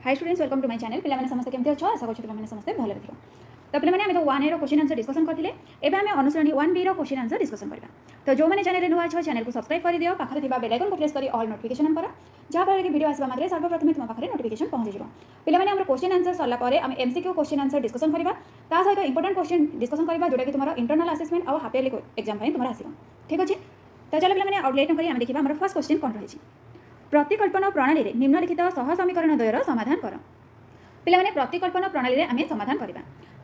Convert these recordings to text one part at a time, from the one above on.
Hi students welcome to my channel पे समस्त केमती अच्छो आशा करछु पे समस्त भले रहियो। तो पे आम तो 1A रो क्वेश्चन आंसर डिस्कशन करथिले एबे आम अनुसरणी 1B रो क्वेश्चन आंसर डिस्कशन करबा। तो जो माने चैनल नुआ छ चैनल को सब्सक्राइब कर दियो पाखरे थिबा बेल आइकन को प्रेस करी ऑल नोटिफिकेशन ऑन करा जहाँ पर वीडियो आसबा मात्रे सर्वप्रथम तुम पाखरे नोटिफिकेशन पहुंची जिवो। पे माने हमर क्वेश्चन आंसर सरला परे आम एमसीक्यू क्वेश्चन आंसर डिस्कशन करबा ता सहित इंपोर्टेंट क्वेश्चन डिस्कशन करबा जोटा कि तुम्हारा इंटरनल असेसमेंट और हाफ ईयरली एग्जाम पे तुम्हारा आसीबो। ठीक अछि। तो चलो पे माने आउटलाइन करी आम देखिबा हमर फर्स्ट क्वेश्चन कोन रहिछि। प्रतिकल्पन प्रणाली रे निम्नलिखित सह समीकरण द्वयर समाधान कर। पे माने प्रतिकल्पन प्रणाली रे आमे समाधान करबा।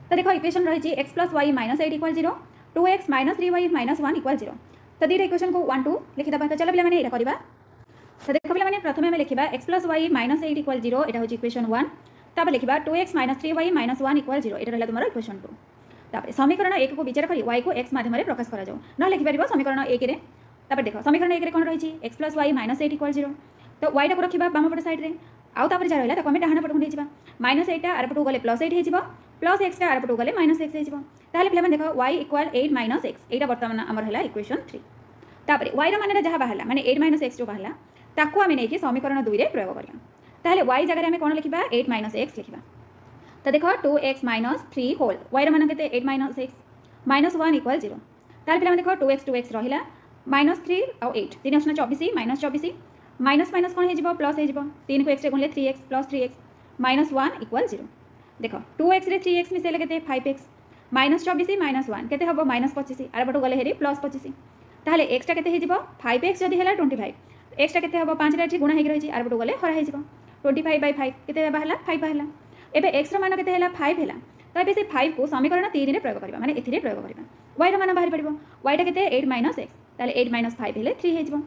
तो देखो इक्वेशन रही x + y - 8 = 0 2x - 3y - 1 = 0। तो दीटा इक्वेशन को 1 2 लिखि दबा। तो चलो पे माने एटा करबा। तो देखो पे माने प्रथमे हम लिखिबा x + y - 8 = 0 एटा होची इक्वेशन 1। तापर लिखिबा 2x - 3y - 1 = 0 एटा रहला तुम्हारा इक्वेशन 2। तापर समीकरण 1 को विचार करी y को x माध्यम रे प्रकाश करा जाऊ न लिखि परिबो समीकरण 1 रे। तापर देखो समीकरण 1 रे कोन रहिछि x + y - 8 = 0। तो y टा को रखिबा बाम पट साइड रे आउ तापर जा रहला त कमे डाहना पट कोन जिबा -8 टा आरपटू गले +8 हे जिबो +x टा आरपटू गले -x हे जिबो। ताले प्ले देखो y = 8 - x एटा वर्तमान हमर हला इक्वेशन 3। तापर y रो माने जहा बाहला माने 8 - x जो बाहला ताको आमे नै कि समीकरण 2 रे प्रयोग करिया। ताले y जगह रे आमे कोन लिखिबा 8 - x लिखिबा। तो देखो 2x - 3 होल y रो मान केते 8 - x -1 = 0। ताले प्ले देखो 2x रहिला -3 और 8 3 ऑप्शन 24 -24 माइनस माइनस कौन हो प्लस हो 3 को x रे गुणले 3x प्लस 3x -1 = 0। देख 2x रे 3x मिसेले केते 5x -24 -1 केते हबो -25 आर बटो गले हेरी +25 ताहले x टा केते हो 5x जदी हैला 25 x टा केते हबो 5 रे गुणा हेगी रहिछि आर बटो गले हरा हे जिवो 25/5 केते बाहला 5 बाहला। एबे x रो मान केते हैला 5 हैला तो एबे से 5 को समीकरण 3 रे प्रयोग करबा माने एथि रे प्रयोग करबा y रो मान बाहर पड़िबो y टा केते 8 - x ताहले 8 - 5 हेले 3 हे जिवो।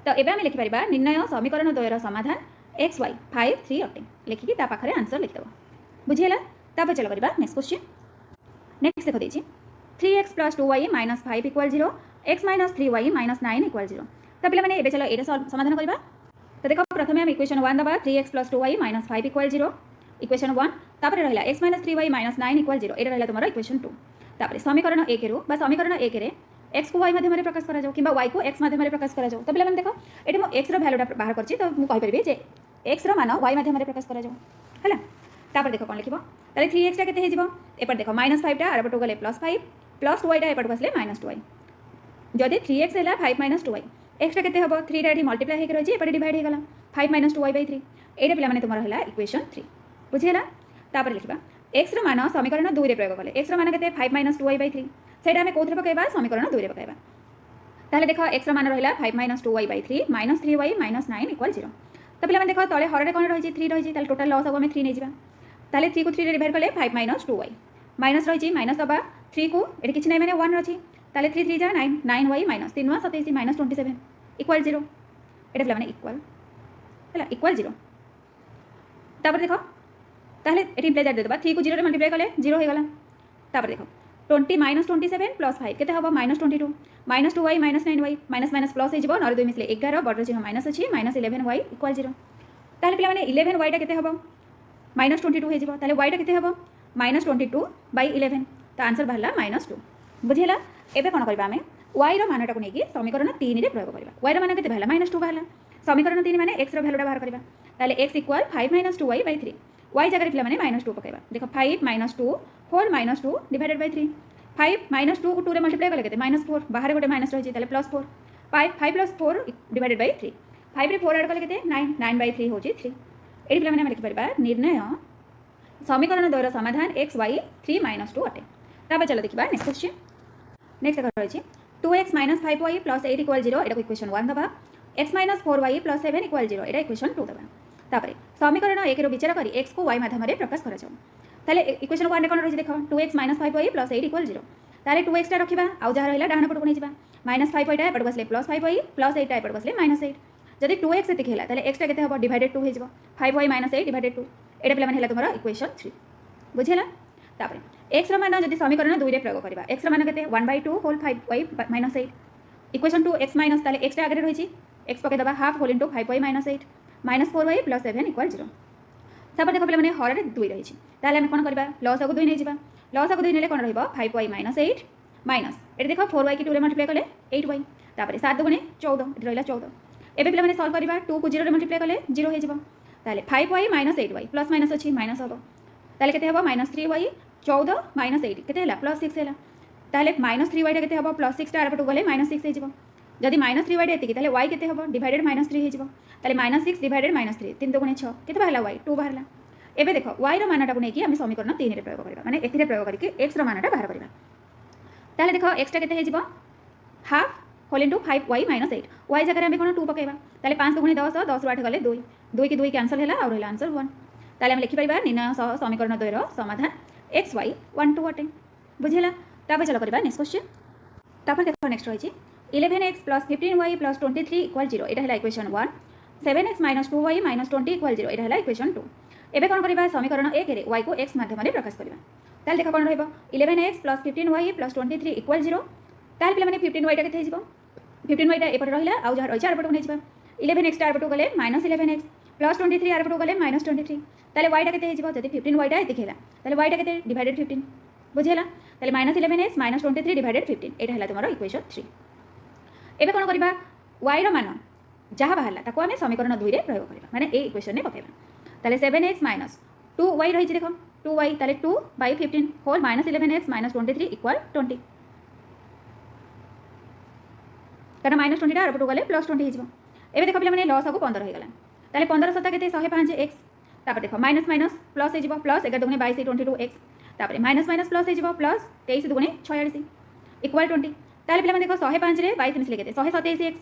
तो एबे आमे लिखि परिबा निर्णय समीकरण द्वयर समाधान x y 5 3 अटे लिखिकी ता पाखरे आंसर लिख दबो। बुझियला तापर चलो करबा नेक्स्ट क्वेश्चन। नेक्स्ट देखो देछि 3x + 2y - 5 = 0 x - 3y - 9 = 0। तो पिला माने एबे चलो एटा समाधान करबा। तो देखो प्रथमे हम इक्वेशन 1 दबा 3x + 2y - 5 = 0 इक्वेशन 1 तापर रहला x - 3y - 9 = 0 एटा रहला तुम्हारा इक्वेशन 2। तापर समीकरण 1 रो बा समीकरण 1 रे x को y माध्यम रे प्रकाश करा जाऊ किबा y को x माध्यम रे प्रकाश करा जाऊ। तो पिला माने देखो एटी मो x रो वैल्यूटा बाहर करछि तो मु कहि परबी जे x रो मान y माध्यम रे प्रकाश करा जाऊ हला। तापर देखो कोन लिखिबो ताले 3x टा केते हे जिवो एपर देखो -5 टा आर बटो गले +5 प्लस 2y टा एपर बसले -2y जदि 3x हैला 5 - 2y x टा केते हबो 3 टा एठी मल्टीप्लाई हे रहिछि एपर डिवाइड हे गला 5 - 2y/3 एटा पिला माने तुम्हारा हला इक्वेशन 3। बुझियला तापर लिखिबा x रो मान समीकरण 2 रे प्रयोग कले x रो मान केते 5 - 2y/3 सेटा हमें कोथरे पकाइबा समीकरण 2 रे पकाइबा। ताले देखो x रो मान रहिला 5 - 2y/3 -3y - 9 = 0। तो पिला माने देखो तळे हररे कोन रहिछि 3 रहिछि ताले टोटल लॉस अब हमें 3 नै जिबा ताले 3 को 3 रे डिवाइड कले 5 - 2y माइनस रहिछि माइनस दबा 3 को एठी किछ नै माने 1 रहिछि ताले 3 3 जा 9 9y - 3 27 - 27 = 0 एटा पिला माने इक्वल हला इक्वल 0। तापर देखो ताले एठी इम्प्लाई दे दबा 3 को 0 रे मल्टीप्लाई कले 0 हे गला। तापर देखो 20 - 27 + 5 केते हबो -22 -2y - 9y minus minus plus हे जिवो 9 2 मिसले 11 बडर चिन्ह माइनस अछि -11y = 0। ताले पिला माने 11y टा केते हबो -22 हे जिवो ताले y टा केते हबो -22/11 तो आंसर बाहला -2। बुझियला एबे कोन करबा हमें y रो मानटा को नेकी समीकरण 3 रे प्रयोग करबा y रो मान केते बाहला -2 बाहला समीकरण 3 माने x रो वैल्यूटा बाहर करबा ताले x = 5 - 2y/3 y जगह पिला माने -2 पकाइबा देखो 5 - 2 होल -2 डिवाइडेड बाय 3 5 - 2 को 2 रे मल्टीप्लाई करले केते -4 बाहर गोटे माइनस रहिछि ताले +4 5 + 4 डिवाइडेड बाय 3 5 रे 4 ऐड करले केते 9 9/3 होछि 3 एठी पिला माने हम लिखि परबा निर्णय समीकरण द्वयर समाधान x y 3 - 2 अटे। ताबे चलो देखिबा नेक्स्ट क्वेश्चन। नेक्स्ट देखो रहिछि 2x - 5y + 8 = 0 एटा इक्वेशन 1 दबा x - 4y + 7 = 0 एटा इक्वेशन 2 दबा। तापरे समीकरण 1 रो विचार करी x को y माध्यम रे प्रकाश करा जाऊ ताले इक्वेशन 1 रे कोन रहिछि देखो 2x - 5y + 8 = 0 ताले 2x टा रखिबा आउ जहा रहिला डाहना पट को नै जिबा -5y टा एपट बसले +5y + 8 टा एपट बसले -8 जदि 2x एति खेला ताले x टा केते हबो डिवाइडेड 2 हे जिवो 5y - 8 डिवाइडेड 2 एटा पिला माने हला तुम्हारा इक्वेशन 3। बुझियला तापरे x रो मान जदि समीकरण 2 रे प्रयोग करबा x रो मान केते 1/2 whole 5y - 8 equation 2 x minus ताले x टा आगे रहिछि x पके दबा half whole into 5y - 8 -4y + 7 = 0। तापर देखो पिला माने हररे 2 रहिछि ताले हम कोन करबा लॉस को 2 नै जिबा लॉस को 2 नेले कोन रहइबो 5y - 8 माइनस एटी देखो 4y की 2 रे मल्टीप्लाई कले 8y तापर 7 * 2 = 14 एटी रहला 14 एबे पिला माने सॉल्व करबा 2 को 0 रे मल्टीप्लाई कले 0 हे जिवो ताले 5y minus 8y plus minus अच्छी माइनस हम ताले केते हबो माइनस 3y 14 माइनस 8 केते हला प्लस 6 हला ताले माइनस 3y केते हबो प्लस 6 टा आरपटू गले माइनस 6 हे जिवो जदि माइनस 3y एतिकी ताले y केते हबो डिवाइडेड माइनस 3 हे जिवो ताले माइनस 6 डिवाइडेड माइनस 3 3 दुगुणे 6 केते बाहला y 2 बाहला एबे देखो y रो मानटा को नेकी हम समीकरण 3 रे प्रयोग करबा माने एथिरे प्रयोग करके x रो मानटा बाहर करबा ताले देखो x टा केते हे जिवो half whole into 5y minus 8 y जगह हम कोन 2 पकेबा ताले 5 दुगुणे 10 10 रो 8 गले 2 2 की 2 कैंसिल हैला और हैला आंसर 1 ताले हम लिखि परिबा निर्णय सह समीकरण 2 रो समाधान xy 1 2 अटे बुझिला तापर चलो करबा नेक्स्ट क्वेश्चन तापर देखो नेक्स्ट रहिछि 11x + 15y + 23 = 0 एटा हैला इक्वेशन 1 7x - 2y - 20 = 0 एटा हैला इक्वेशन 2 एबे कोन करबा समीकरण 1 रे y को x माध्यम रे प्रकाश करबा ताले देखो कोन रहबो 11x + 15y + 23 = 0 ताले पिला माने 15y टा केते हे जिवो 15y टा एपर रहिला आ जहा रहि 4 पटो नै जिवो 11x टा आरपटो गले -11x + 23 आरपटो गले -23 ताले y टा केते हे जिवो जदि 15y टा एति खेला ताले y टा केते डिवाइडेड 15 बुझेला ताले -11x - 23 डिवाइडेड 15 एटा हैला तुम्हारो इक्वेशन 3 एबे कोन करबा y रो मान जहा बाहरला ताको हमें समीकरण 2 रे प्रयोग करबा माने ए इक्वेशन ने पकेबा ताले 7x - 2y रहि छि देखो 2y ताले 2/15 होल -11x - 23 = 20 कारण -20 टा आरपटो गले +20 हे जिवो एबे देखो पिला माने लॉस आगो 15 हे गला ताले 15 सता केते 105x तापर देखो माइनस माइनस प्लस हे जिवो प्लस 11 दुगुणे 22 22x तापर माइनस माइनस प्लस हे जिवो प्लस 23 दुगुणे 46 इक्वल 20 ताले पिला माने देखो 105 रे 22 मिसले केते 127x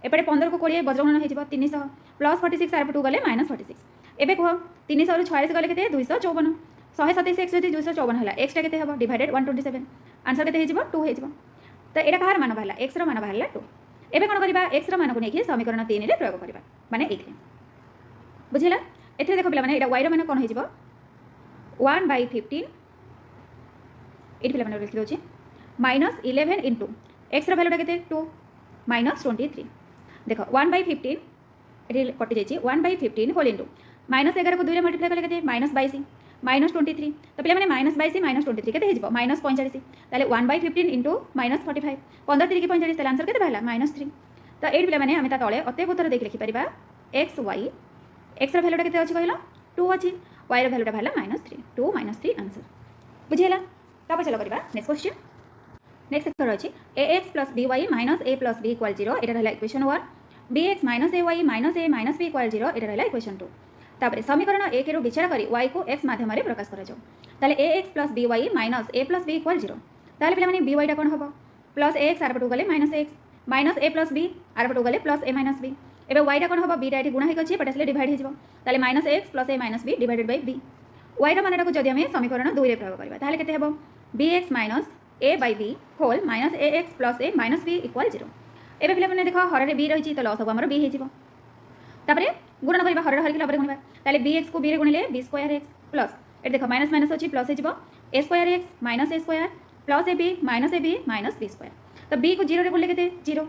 एपटे 15 को 20 बज्रगणन हे जिवो 300 प्लस 46 आरपटो गले -46 एबे को 300 रु 46 गले केते 254 127x जदि 254 हला x टा केते हबो डिवाइडेड 127 आंसर केते हे जिवो 2 हे जिवो तो एटा कहार मान बाहला x रो मान बाहला 2 एबे कोन करबा x रो मान को नेकी समीकरण 3 रे प्रयोग करबा माने एथे बुझिला एथे देखो पिला माने एटा y रो मान कोन हे जिवो 1/15 एट पिला माने लिखि दोछि -11 इनटू x रो वैल्यू टा केते 2 -23 देखो 1/15 एटी कटि जाइछि 1/15 होल इनटू -11 को 2 रे मल्टीप्लाई करले केते -22 -23 तो पिला माने -22 -23 केते हे जिवो -45 ताले 1/15 इनटू -45 15 3 की 45 ताले आंसर केते बाहला -3 तो एट पिला माने हम ता तळे अते उत्तर देख लिखि परिबा x y x रो वैल्यू टा केते अछि कहलो 2 अछि y रो वैल्यू टा बाहला -3 2 -3 आंसर बुझिला तापर चलो करबा नेक्स्ट क्वेश्चन नेक्स्ट एक्सर अछि ax + by - a + b = 0 एटा रहला equation 1 bx - ay - a - b = 0 एटा रहला इक्वेशन 2 तापर समीकरण 1 रो विचार करी y को x माध्यम रे प्रकाश करा जाऊ ताले ax + by - a + b = 0 ताले पिला माने by टा कोन हबो प्लस ax आरपटो गले -x - a + b आरपटो गले +a - b एबे y टा कोन हबो b टा एटी गुणा हे गछि पटासले डिवाइड हे जिवो ताले -x + a - b divided by b y रा मानटा को जदि हम समीकरण 2 रे प्रयोग करबा ताले केते हबो bx - a by b whole -ax + a - b = 0 एबे पिला माने देखो हर रे b रहि छि तो लॉस हबो हमर b हे जिवो तापरे गुणन करबा हर हर के लबरे गुणबा ताले bx को b रे गुणिले b² x प्लस ए देखो माइनस माइनस अछि प्लस हे जिवो a² x - a² plus ab - ab - b² तो b को 0 रे गुणले केते 0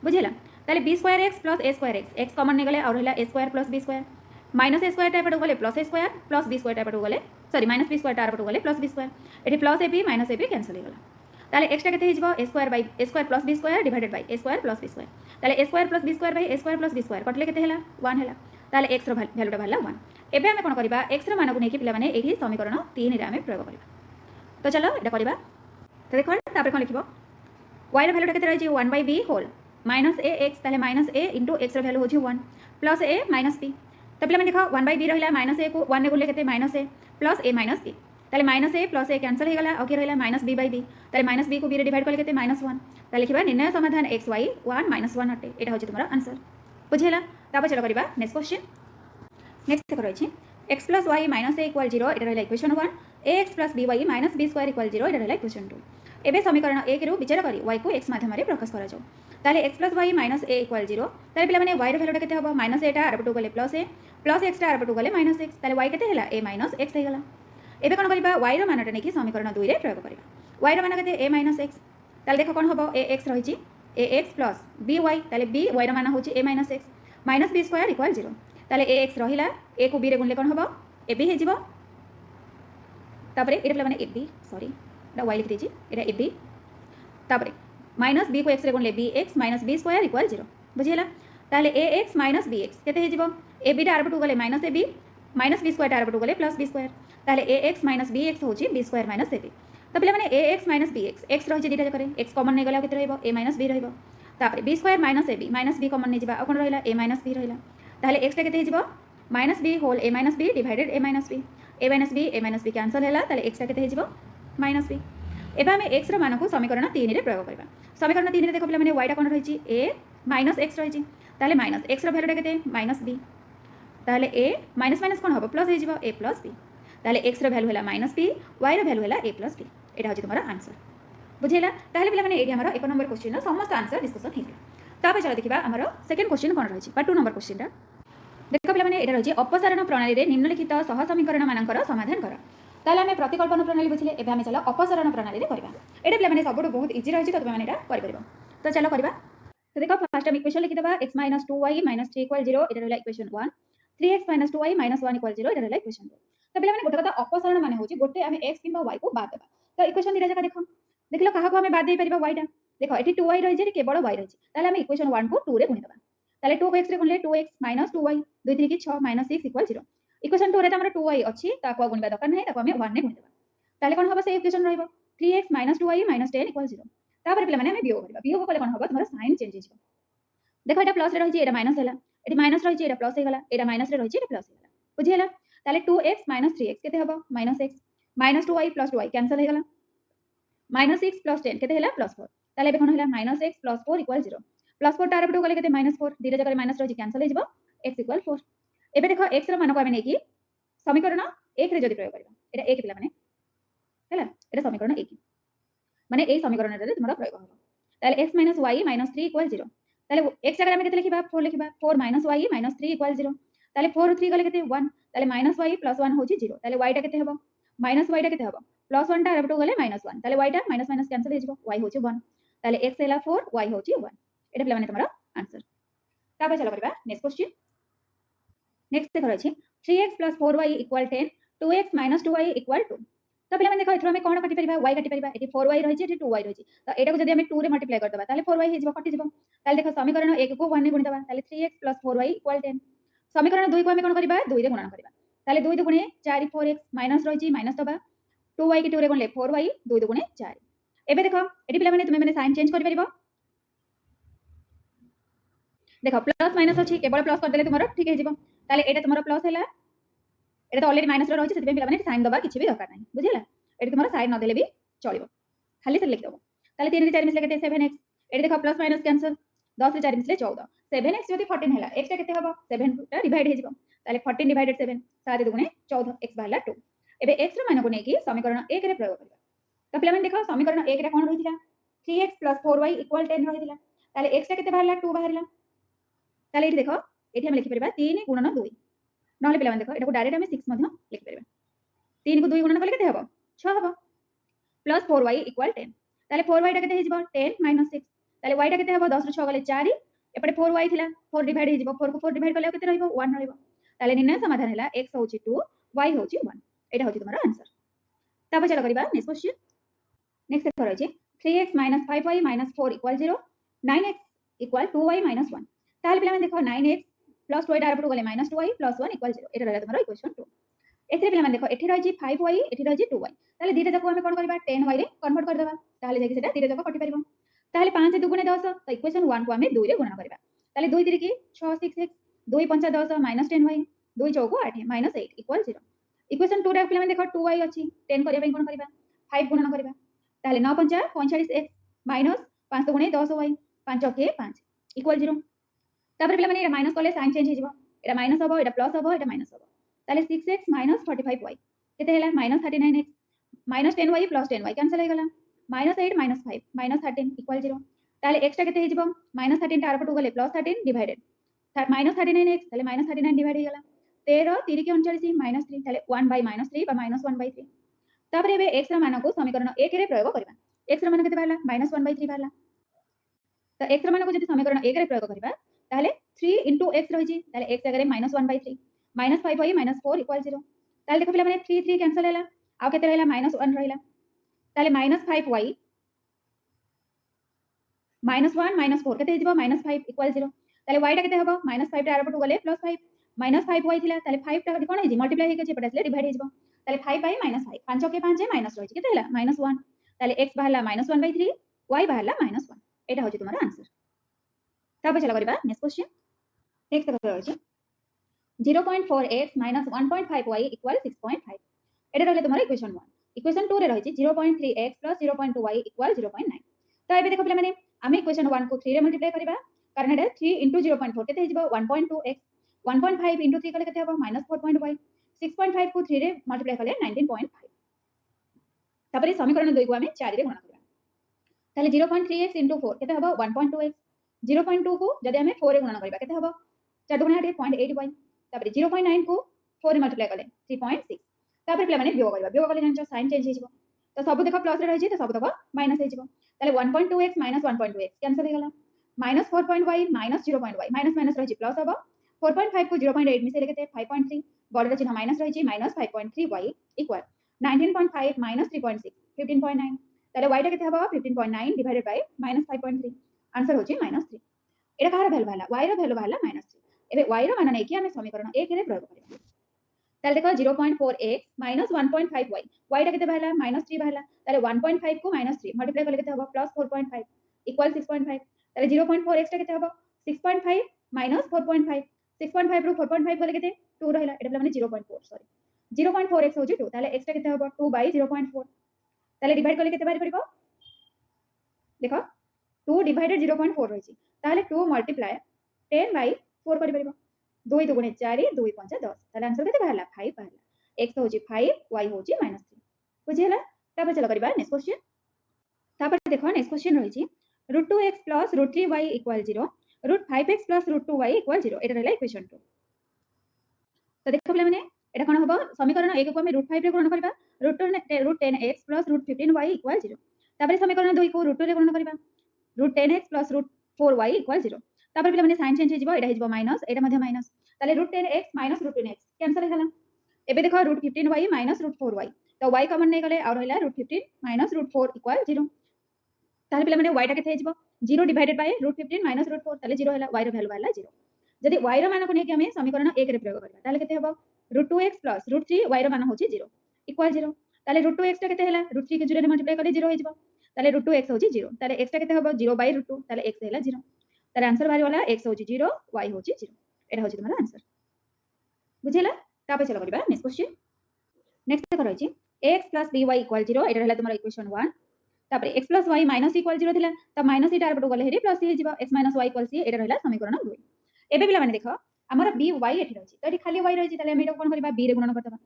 बुझिला ताले b² x + a² x common ने गले और हैला a² + b² minus a² type पटो गले plus a² plus b² type पटो गले सॉरी माइनस b² टाइप पटो गले प्लस b² एठी प्लस ab - ab कैंसिल हे गला ताले x टा केते हे जिवो a² + b² divided by a² + b² ताले a² + b² bye a² + b² कटले केते हैला 1 हैला ताले x रो वैल्यू टा भरला 1 एबे हमें कोन करबा x रो मान को नेकी पिला माने एठी समीकरण 3 रे हमें प्रयोग करबा तो चलो एटा करबा तो देखो तापर कोन लिखिबो y रो वैल्यू टा केते रहि छि 1/b होल -ax ताले -a * x रो वैल्यू होछि 1 + a - b तो पिला माने देखो 1/b रहिला -a को 1 ने गुणले केते -a + a - b ताले -a + a कैंसिल हे गला ओके रहिला -b/b ताले -b को b रे डिवाइड करले केते -1 ताले लिखिबा निर्णय समाधान xy 1 - 1 अटे एटा होछि तुम्हारा आंसर बुझिला तापर चलो करबा नेक्स्ट क्वेश्चन नेक्स्ट करै छी x + y - a = 0 एटा रहला इक्वेशन 1 ax + by - b² = 0 एटा रहला इक्वेशन 2 एबे समीकरण 1 रो विचार करी y को x माध्यम रे प्रकाश करा जाऊ ताले x + y - a = 0 ताले पिला माने y रो वैल्यू केते हबो -a टा आरपटो गले +a + x टा आरपटो गले -x ताले y केते हैला a - x हे गला एबे कोन करबा y रो मानटा नेकी समीकरण 2 रे प्रयोग करबा y रो मान केते a - x ताले देखो कोन हबो ax रहि छि ax + by ताले b y रो मान होछि a - x - b² = 0 ताले ax रहिला a को b रे गुणले कोन हबो ab हे जिवो तापरे एटा पिला माने ab सॉरी एटा y लिख देछि एटा ab तापरे -b को x रे गुणले bx - b² = 0 बुझिला ताले ax - bx केते हे जिवो ए बी आर पटू गले माइनस ए बी माइनस बी स्क्वायर आर पटू गले प्लस बी स्क्वायर ताले A X minus B X होची बी स्क्वायर माइनस ए बी तो पे मैंने A X minus B X रही दुटा जगह एक्स कमन नहीं गला के ए माइनस बी रही B square minus B common नहीं जा कौन रहा ए माइनस बी रहा ताले एक्स के minus B whole A minus B divided A minus B cancel है एक्स के माइनस बी एवं आम एक्स मान को समीकरण 3 रे प्रयोग करवा समीकरण 3 रे देखो पे मैंने वाईटा कौन रही ए माइनस एक्स रही माइनस एक्स भैल्यूटा के माइनस बी ताले ए माइनस माइनस कौन हम प्लस हो ए प्लस बी ताले एक्स भैल्यू है माइनस बी वाई भैल्यू है ए प्लस बी यहाँ हूँ तुम आंसर बुझेगा ताले पे मैंने ये आम 1 नंबर क्वेश्चन समस्त आंसर डिस्कसन होता चलो देखा आम सेकेंड क्वेश्चन कौन रही पार्ट 2 नंबर क्वेश्चन देख पे मैंने रही अपसारण प्रणाली में निम्नलिखित सह समीकरण मान समाधान कर ताले आम प्रतिकल्पन प्रणाली बुझे एवं आम चलो अपसारण प्रणाली में करवा ये पे सब बहुत इजी रही तो तुम कर तो चलो करवा तो देखो फर्स्ट हम इक्वेशन लिखिदेबा x - 2y - 3 = 0 एटा रहला इक्वेशन 1 3x - 2y - 1 = 0 एटा रहला इक्वेशन 2 तो बेले माने गोटे कथा अपसारण माने होची गोटे हम x किबा y को बाद देबा तो इक्वेशन दिरा जका देखो देखलो काहा को हम बाद दे परिबा y टा देखो एठी 2y रही जे केवल y रही ताले हम इक्वेशन 1 को 2 रे गुणी देबा ताले 2 को x रे गुणले 2x - 2y 2 3 की 6 - 6 = 0 इक्वेशन 2 रे त हमर 2y अछि ताको गुणबा दरकार नै ताको हम 1 ने गुणी देबा ताले कोन होबा से इक्वेशन रहइबो 3x - 2y - 10 = 0 तापर पे माने हम वियोग करबा वियोग कले कोन होबा तमरा साइन चेंज हो देखो ये प्लस रही है माइनस है ये माइनस रही है प्लस होगा ये माइनस रही है प्लस होगा बुझीगला ताले 2x - 3x केते हबो -x -2y + 2y कैंसिल होगा -6 + 10 केते हला +4 ताले बे कोन हला -x + 4 = 0 +4 तार पटो गले केते -4 दीटा जगह माइनस रही कैंसिल हो जिवो x = 4 एबे देखो x रो मान को हम नेकी समीकरण 1 रे जदी प्रयोग करबा एटा 1 पिला माने हला एटा समीकरण 1 माने ए समीकरण रे तुमरा प्रयोग हबो ताले x - y - 3 = 0 ताले x जगह में केते लिखिबा 4 लिखिबा 4 - y - 3 = 0 ताले 4 3 गले केते 1 ताले -y + 1 होची 0 ताले y टा केते हबो -y टा केते हबो +1 टा रेबटो गले -1 ताले y टा माइनस माइनस कैंसिल हो जिवो y होची 1 ताले x हैला 4 y होची 1 एटा पिला माने तमरा आंसर ताबे चलो करबा नेक्स्ट क्वेश्चन नेक्स्ट देखो अछि 3x + 4y = 10 2x - 2y = 2 तो पे देखो एथरो में कोन काटि परिबा y काटि परिबा एटी 4y रही छै एटी 2y रही छै तो एटा को जदी हम 2 रे मल्टीप्लाई कर दबा ताले 4y हे जिवो कटि जिवो ताले देखो समीकरण 1 को 1 ने गुणी दबा ताले 3x + 4y = 10 समीकरण 2 को हम कोन करबा 2 रे गुणन करबा ताले 2 दुगुणे 4 4x माइनस रही छै माइनस दबा 2y के 2 रे गुणले 4y 2 दुगुणे 4 एबे देखो एटी पिला माने तुमे माने साइन चेंज करि परिबो देखो प्लस माइनस अछि केवल प्लस कर देले तुमरो ठीक हे जिवो ताले एटा तुमरो प्लस हैला एटा तो ऑलरेडी माइनस रे रही छै सेति पिला माने साइन दबा किछि भी दरकार नै बुझिला एटी तुमरो साइन न देले भी चलिबो खाली से लिख दबो ताले 3 रे 4 मिसले केते 7x एटी देखो प्लस माइनस कैंसिल 10 रे 4 मिसले 14 7x जदी 14 हैला x टा केते हबो 7 टा डिवाइड हे जिवो ताले 14 डिवाइडेड 7 7 दुगुणे 14 x बाहला 2 एबे x रो मान को नेकी समीकरण 1 रे प्रयोग करबा तो पिला माने देखो समीकरण 1 रे कोन रहिथिला 3x + 4y = 10 रहिथिला ताले x टा केते बाहला 2 बाहरला ताले एठी देखो एठी हम लिखि परबा 3 * 2 नहले पिला माने देखो एटा को डायरेक्ट हम 6 मध्ये लिखि परबा 3 को 2 गुणन कले केते हबो 6 हबो प्लस 4y = 10 ताले 4y टा केते हे जिवो 10 - 6 ताले y टा केते हबो 10 रो 6 गले 4 एपटे 4y थिला 4 डिवाइड हे जिवो 4 को 4 डिवाइड कले केते रहइबो 1 रहइबो ताले निर्णय समाधान हैला x होची 2 y होची 1 एटा होची तुम्हारा आंसर ताबे चलो करिबा नेक्स्ट क्वेश्चन नेक्स्ट करै छी 3x - 5y - 4 = 0 9x = 2y - 1 ताले पिला माने देखो 9x + 2y डायरेक्ट गले -2y + 1 = 0 एटा रहला तुम्हारा इक्वेशन 2 एथरे पिला माने देखो एठी रही 5y एठी रही 2y ताले दीटा जको हम कोन करबा 10y रे कन्वर्ट कर देबा ताले जेकी सेटा दीटा जको कटि परिबो ताले 5 दुगुणे 10 तो इक्वेशन 1 को हम 2 रे गुणन करबा ताले 2 3 की 6 6x 2 5 10 -10y 2 4 8 -8 = 0 इक्वेशन 2 रे पिला माने देखो 2y अछि 10 करिया कोन करबा 5 गुणन करबा ताले 9 5 45x माइनस 5 दुगुणे 10y 5 के 5 = 0 तापर पिला माने एटा माइनस कले साइन चेंज हे जिवो एटा माइनस हबो एटा प्लस हबो एटा माइनस हबो ताले 6x - 45y केते हैला -39x -10y + 10y कैंसिल हे गला -8 - 5 -13 = 0 ताले x टा केते हे जिवो -13 टा आरपटु गले +13 डिवाइडेड -39x ताले -39 डिवाइड हे गला 13 3 के 39 -3 ताले 1/-3 बा -1/3 तापर एबे x रा मान को समीकरण 1 रे प्रयोग करबा x रा मान केते बाहला -1/3 बाहला तो x रा मान को जदि समीकरण 1 रे प्रयोग करबा ताले 3 * x रही छी ताले x जगह -1/3 -5y - 4 = 0 ताले देखो पिला माने 3 3 कैंसिल हैला आ केते रहला -1 रहला ताले -5y -1 - 4 केते हिजबो -5 = 0 ताले y टा केते हबो -5 टा आरपटु गले +5 -5y थिला ताले 5 टा कोन हे मल्टीप्लाई हे के एपटे आसले डिवाइड हे जबो ताले 5 बाय -5 5 के 5 माइनस रही केते हला -1 ताले x बाहला -1/3 y बाहला -1 एटा होची तुम्हारा आंसर। तापर चला करबा नेक्स्ट क्वेश्चन। नेक्स्ट कथा होची 0.4x - 1.5y = 6.5 एटा रहले तुम्हारा इक्वेशन 1। इक्वेशन 2 रे रही 0.3x + 0.2y = 0.9। तो एबे देखो पिला माने आमे इक्वेशन 1 को 3 रे मल्टीप्लाई करबा कारण एटा 3 * 0.4 केते हिजबो 1.2x 1.5 * 3 कले केते हबो -4.y 6.5 को 3 रे मल्टीप्लाई कले 19.5। तापर समीकरण 2 को आमे 4 रे गुणा करबा ताले 0.3x * 4 केते हबो 1.2x 0.2 को जदि आमे 4 रे गुणा करबा केते हबो 4 * 8 0.8y तापर 0.9 को 4 रे मल्टीप्लाई कले 3.6। तापर पिला माने वियोग करबा वियोग कले जानचो साइन चेंज हे जिवो तो सब देखो प्लस रे रही छी तो सब देखो माइनस हे जिवो ताले 1.2x - 1.2x कैंसिल हे गला -4.y -0.y माइनस माइनस रही छी प्लस हबो 4.5 को 0.8 मिसे लेके 5.3 बॉर्डर चिन्ह माइनस रही छी -5.3y = 19.5 - 3.6 15.9 ताले y टा केते हबो 15.9 डिवाइडेड बाय -5.3 आंसर होची -3। एटा कहार वैल्यू भाला y रो वैल्यू भाला -3। एबे y रो मान नै कि हमें समीकरण 1 रे प्रयोग करबा ताले देखो 0.4x - 1.5y y टा केते भाला -3 भाला ताले 1.5 को -3 मल्टीप्लाई करले केते हबो +4.5 = 6.5 ताले 0.4x टा केते हबो 6.5 - 4.5 6.5 रो 4.5 गले केते 2 रहला एटा माने 0.4 सॉरी 0.4x होची 2 ताले x टा केते हबो 2/0.4 ताले डिवाइड करले केते बारी पड़िबो देखो 2 डिवाइडेड 0.4 रही छी ताले 2 मल्टीप्लाई 10/4 करि परिबो 2 * 2 = 4 2 * 5 = 10 ताले आंसर केते बाहला 5 बाहला x होची 5 y होची -3 बुझियला। तापर चलो करबा नेक्स्ट क्वेश्चन। तापर देखो नेक्स्ट क्वेश्चन रही छी √2x + √3y = 0 √5x + √2y = 0 एटा रहला इक्वेशन 2। तो देखो पिला माने एटा कोन हबो समीकरण 1 को हम √5 रे गुणन करबा √10x + √15y = 0 तापर समीकरण 2 को √2 रे गुणन करबा √10x + √4y = 0 तापर पिला माने साइन चेंज हे जिवो एटा हे जिवो माइनस एटा मध्ये माइनस ताले √10x - √10x कैंसिल हे गला एबे देखो √15y - √4y तो y कॉमन नै गले और रहला √15 - √4 = 0 ताले पिला माने y टा केते हे जिवो 0 डिवाइडेड बाय √15 - √4 ताले 0 हैला y रो वैल्यू वाला 0 जदि y रो मान को नै कि हमें समीकरण 1 रे प्रयोग करबा ताले केते हबो √2x + √3 y रो मान होची 0 = 0 ताले √2x टा केते हैला √3 के 0 रे मल्टीप्लाई करले 0 हे जिवो ताले √2x होची 0 ताले x टा केते हबो 0/√2 ताले x हैला 0 ताले आंसर बारी वाला x होची 0 y होची 0 एटा होची तुम्हारा आंसर बुझिला। तापर चलो करबा नेक्स्ट क्वेश्चन। नेक्स्ट करै छी x + by = 0 एटा रहला तुम्हारा इक्वेशन 1 तापर x + y - = 0 थिला त माइनस इटा आरपटो गले हेरी प्लस हे जिवो x - y = c एटा रहला समीकरण 2। एबे पिला माने देखो हमर by एठी रहची त एठी खाली y रहची ताले हम एटा कोन करबा b रे गुणन करतबा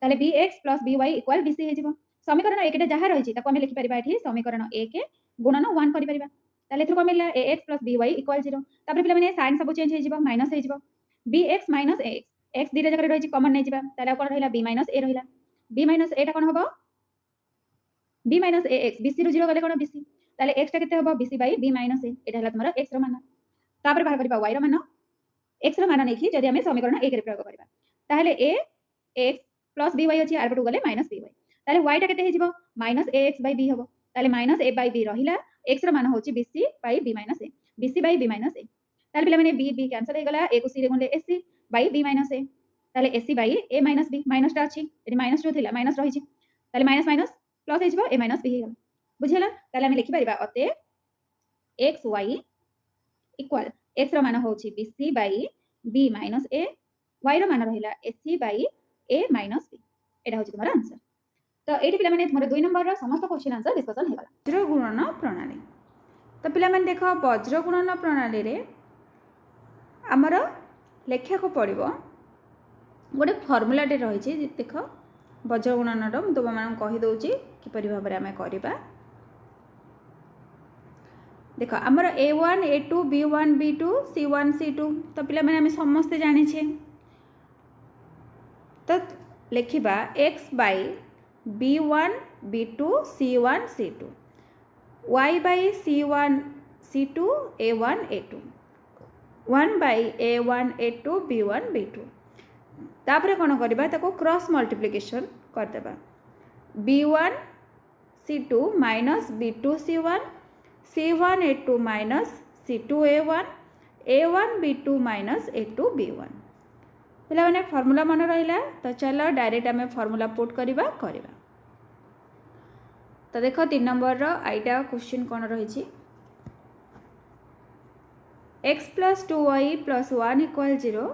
ताले bx + by = bc हे जिवो समीकरण 1 टा जहा रहची त हम लिखि परिबा एठी समीकरण 1 गुणन 1 करि परिबा ताले एथु को मिलला ax + by = 0 तापर पिला माने साइन सब चेंज हे जिवो माइनस हे जिवो bx - ax x दिटा जगह रहची कॉमन नै जिवा ताले कोन रहला b - a रहला b - a टा कोन हबो b - ax bc रो 0 गले कोन bc ताले x टा केते हबो bc/b - a एटा हला तुम्हारा x रो मान तापर बाहर करबा y रो मान x रो मान नै कि जदि हमें समीकरण 1 रे प्रयोग करबा ताले a x + by अछि आरपटो गले -by ताले y टा केते हे जिवो -ax/b हबो ताले -a/b रहिला x रो मान होची bc/b - a bc/b - a ताले पिला माने b कैंसिल हे गला a को c रे गुणले ac/b - a ताले ac/a - b माइनस टा अछि एठी माइनस 2 थिला माइनस रहि छी ताले माइनस माइनस प्लस हे जिवो a - b हे गला बुझियला ताले हम लिखि परिबा अते x y = x रो मान होची bc/b - a y रो मान रहिला ac/a - b एटा होची तुम्हारा आंसर। तो एठी पिला माने तुम्हारा 2 नंबर रो समस्त क्वेश्चन आंसर डिस्कशन हे गला वज्र गुणन प्रणाली। तो पिला माने देखो वज्र गुणन प्रणाली रे हमर लेखा को पड़िबो गोटे फॉर्मूला टे रही छी देख वज्र गुणन रो तुम मान कहि दउची कि परि भाबरे हमें करबा देखो हमर a1 a2 b1 b2 c1 c2 तो पिला माने हमें समस्त जानि छे तो लेखिबा x by b1 b2 c1 c2 y by c1 c2 a1 a2 1 by a1 a2 b1 b2 तापर कौन करबा ताको क्रॉस मल्टीप्लिकेशन कर देबा b1 c2 minus b2 c1 c1 a2 minus c2 a1 a1 b2 minus a2 b1 पिला माने formula मन रहिला तो चलो डायरेक्ट आम फॉर्मूला पुट करवा तो देख 3 नंबर आईटा क्वेश्चन कौन रही x plus 2y plus 1 equal 0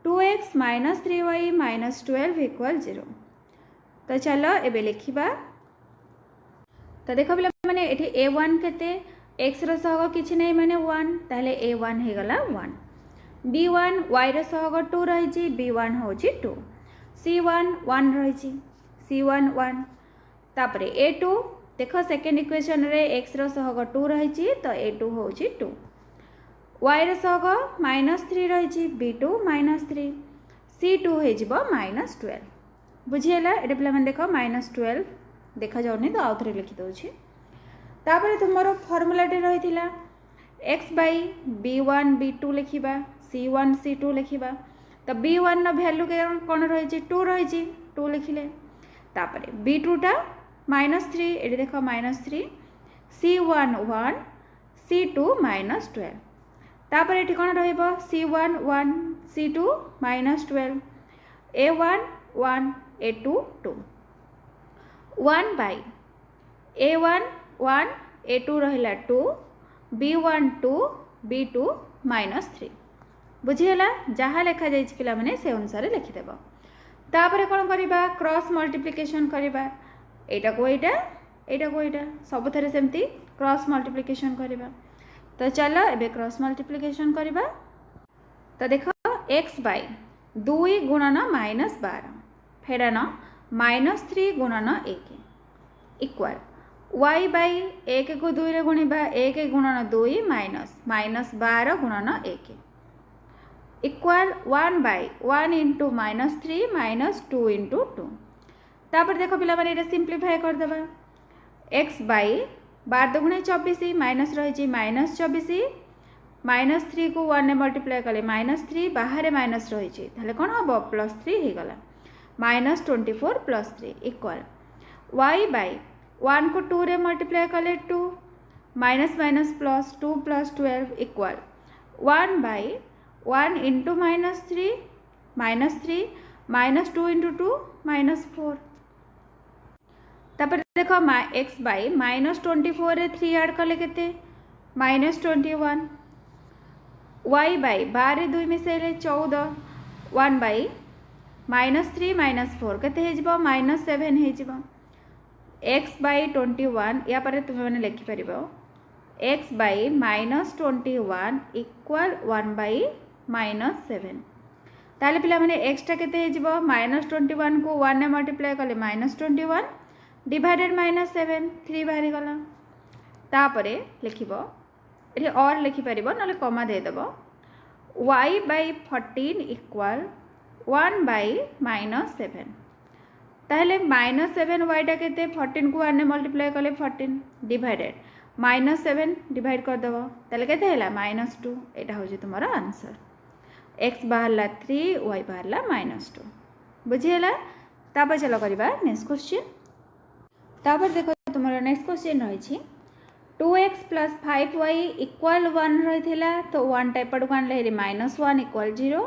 2x minus 3y minus 12 equal 0 तो चलो एबे लिखिबा तो देख पिला माने एठी a1 केते x रो सहग किछि नै माने 1 ताले a1 हे गला 1 b1 y रो सहग 2 रही छी b1 होची 2 c1 1 रही छी c1 1 तापरे a2 देखो सेकेंड इक्वेशन रे x रो सहग 2 रही छी तो a2 होची 2 y रो सहग -3 रही छी b2 -3 c2 हे जिवो -12 बुझिएला एटा पिला माने देखो -12 देखा जाउनी तो आउथरे लिखि दउछि तापरे तुमरो फार्मूला टे रहिथिला x by b1 b2 लिखिबा c1 c2 लिखिबा तो b1 न वैल्यू के कोन रही छी 2 रही छी 2 लिखिले तापरे b2 टा -3 एटी देखो -3 c1 1 c2 -12 तापर eighty cone रहइबो c1 1 c2 -12 a1 1 a2 2 1 by a1 1 a2 रहिला 2 b1 2 b2 -3 बुझीगला जहाँ लेखा जाइछ पिला माने से अनुसार लिखिदेब तापर कोन करिबा क्रॉस मल्टीप्लिकेशन करिबा एटा को एटा सब थरे सेमती क्रॉस मल्टीप्लिकेशन करिबा तो चलो एबे क्रॉस मल्टीप्लिकेशन करिबा तो देखो x बाई 2 गुणन -12 फेरन -3 गुणन 1 इक्वल y बाई 1 को 2 रे गुणिबा 1 गुणन 2 -12 गुणन 1 इक्वल 1 बाई 1 इंटू -3 -2 इंटू 2 तापर देखो पिला माने एटा सिंप्लीफाई कर देबा x बाई 12 दुगुणे 24 माइनस रही -3 को 1 ने मल्टीप्लाई कले -3 बाहर माइनस रही कौन हम +3 हो गला -24 +3 इक्वल y बाई 1 को 2 रे मल्टीप्लाई कले 2 minus plus 2 + 12 equal 1 by 1 into -3 -2 into 2 -4 तापर देखो x बाई -24 रे 3 ऐड कले केते -21 y बाई 12 रे 2 मिसेले 14 1 बाई -3 -4 केते हे जिवो -7 हे जिवो x बाई 21 या पर तुम मैंने लिखि परिबो x बाई -21 इक्वल 1 बाई -7 ताले पिला माने x टा केते हे जिवो -21 को 1 ने मल्टीप्लाई कले -21 डिवाइडेड -7 3 बाहरी गला तापरे लिखिबो एठी और लिखि परिबो नले कमा दे देबो y बाई 14 इक्वल 1 बाई -7 ताहले -7 y टा केते 14 को 1 ने मल्टीप्लाई कले 14 डिवाइडेड -7 डिवाइड कर देबो ताले केते हैला -2 एटा होजे तुम्हारा आंसर x बाहरला 3 y बाहरला -2 बुझिएला तापर चलो करबा नेक्स्ट क्वेश्चन तापर देखो तुम्हारा नेक्स्ट क्वेश्चन रही 2x प्लस 5y इक्वल 1 रही तो 1 टाइप पड़ आने -1 इक्वल 0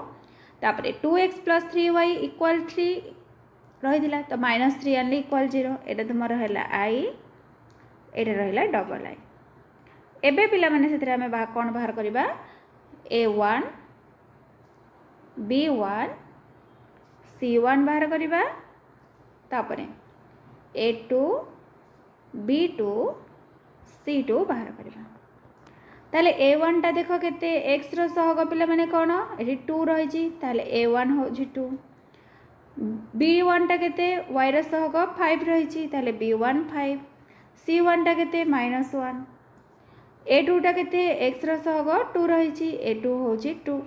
तापर 2x प्लस 3y इक्वल 3 रही तो -3 आने इक्वल 0 एटा तुम है आई एटा रहा डबल आई एबे पिला माने सेतरे हमें कौन बाहर करबा a1 b1 c1 बाहर करबा तापर a2 b2 c2 बाहर करबा ताले a1 टा देखो केते x रो सहग पिला माने कोन एठी 2 रही छी ताले a1 हो जी 2 b1 टा केते y रो सहग 5 रही छी ताले b1 5 c1 टा केते -1 a2 टा केते x रो सहग 2 रही छी a2 हो जी 2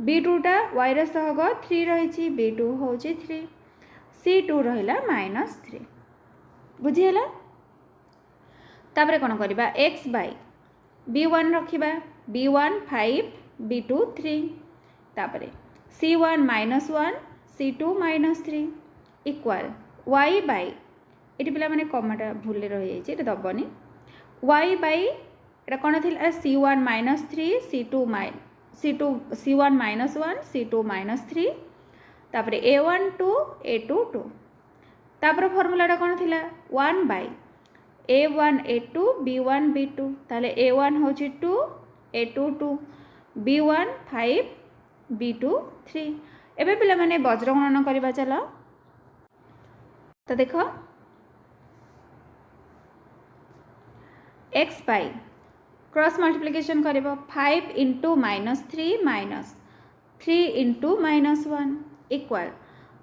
b2 टा y रो सहग 3 रही छी b2 हो जी 3 c2 रहिला -3 बुझिएला तापर कौन करबा x by b1 रखिबा b1 5 b2 3 तापर c1 -1 c2 -3 equal y by ये पिला माने कमाटा भूल रही जाइए ये दबनी y बाई एटा कौन थी c1 -3 c1 -1 c2 -3 तापर a1 2 a2 2 तापर फॉर्मूलाटा कौन थिला 1 bye a1 a2 b1 b2 ताले a1 होची 2 a2 2 b1 5 b2 3 एबे पिला माने वज्र गणना करबा चलो तो देखो x by क्रॉस मल्टीप्लिकेशन करिबो 5 into -3 minus 3 into -1 equal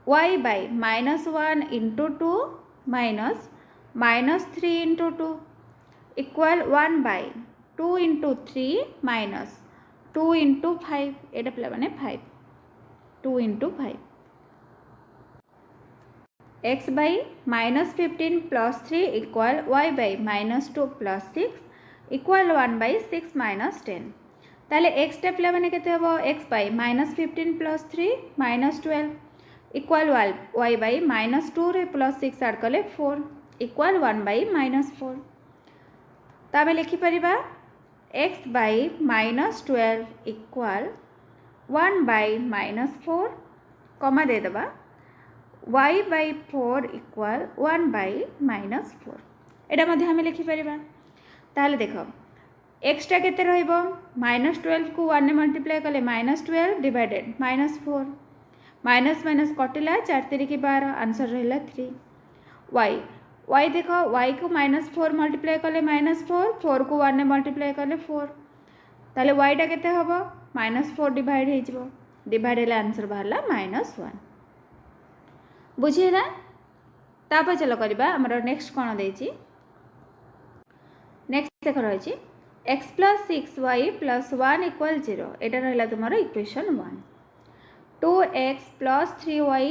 y by -1 into 2 minus -3 into 2 equal 1 by 2 into 3 minus 2 into 5 एटा पिला माने 5 2 into 5 x by -15 plus 3 equal y by -2 plus 6 equal 1 by 6 minus 10 ताले x टा पिला माने केते हबो x by -15 plus 3 -12 equal y by -2 रे plus 6 add कले 4 equal 1 by -4 ताबे लिखि परिबा x by -12 equal 1 by -4 कमा दे दबा y by 4 equal 1 by -4 एटा मध्ये हमें लिखि परिबा ताले देखो x टा केते रहइबो -12 को 1 ने मल्टीप्लाई कले -12 डिवाइडेड -4 माइनस माइनस कटिला 4 3 की 12 आंसर रहला 3 y देखो y को -4 मल्टीप्लाई कले -4 4 को 1 ने मल्टीप्लाई कले 4 ताले y टा केते हबो -4 डिवाइड हे जिवो डिवाइड हेला आंसर बाहरला -1 बुझेला तापर चलो करबा हमर नेक्स्ट कोन देछि नेक्स्ट देख रही x plus 6y plus 1 equal 0 एटा रहला तुम्हारा equation 1 2x plus 3y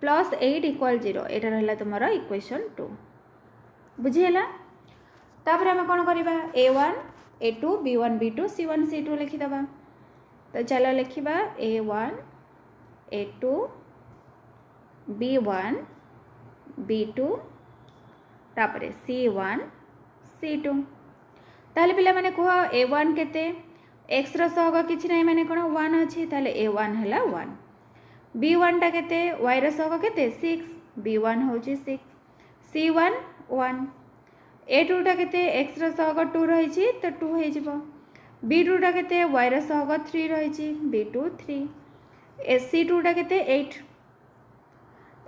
plus 8 equal 0 एटा रहला तुम्हारा इक्वेशन 2 बुझेला तापर हम कोन करबा a1 a2 b1 b2 c1 c2 लिखि दबा तो चलो लिखिबा a1 a2 b1 b2 तापर c1 c2 ताले पिला माने को a1 केते x रो सहग किछि नै माने कोन 1 अछि ताले a1 हला 1 b1 टा केते y रो सहग केते 6 b1 होछि 6 c1 1 a2 टा केते x रो सहग 2 रहि छि तो 2 हे जिवो b2 टा केते y रो सहग 3 रहि छि b2 3 c2 टा केते 8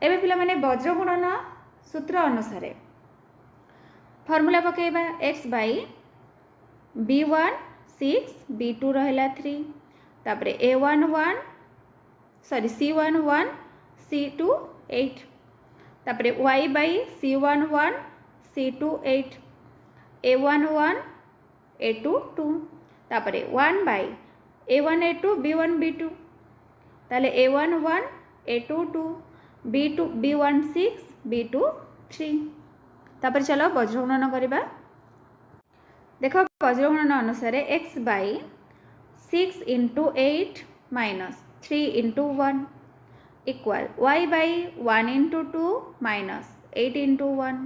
एबे पिला माने वज्र गुणन सूत्र अनुसार formula पकेबा x by b1 6 b2 रहला 3 तापर a1 1 सॉरी c1 1 c2 8 तापर y by c1 1 c2 8 a1 1 a2 2 तापर 1 by a1 a2 b1 b2 ताले a1 1 a2 2 b2 b1 6 b2 3 तापर चलो वज्र गुणन करबा देखो वज्र गुणन अनुसार x by 6 into 8 minus 3 into 1 equal y by 1 into 2 minus 8 into 1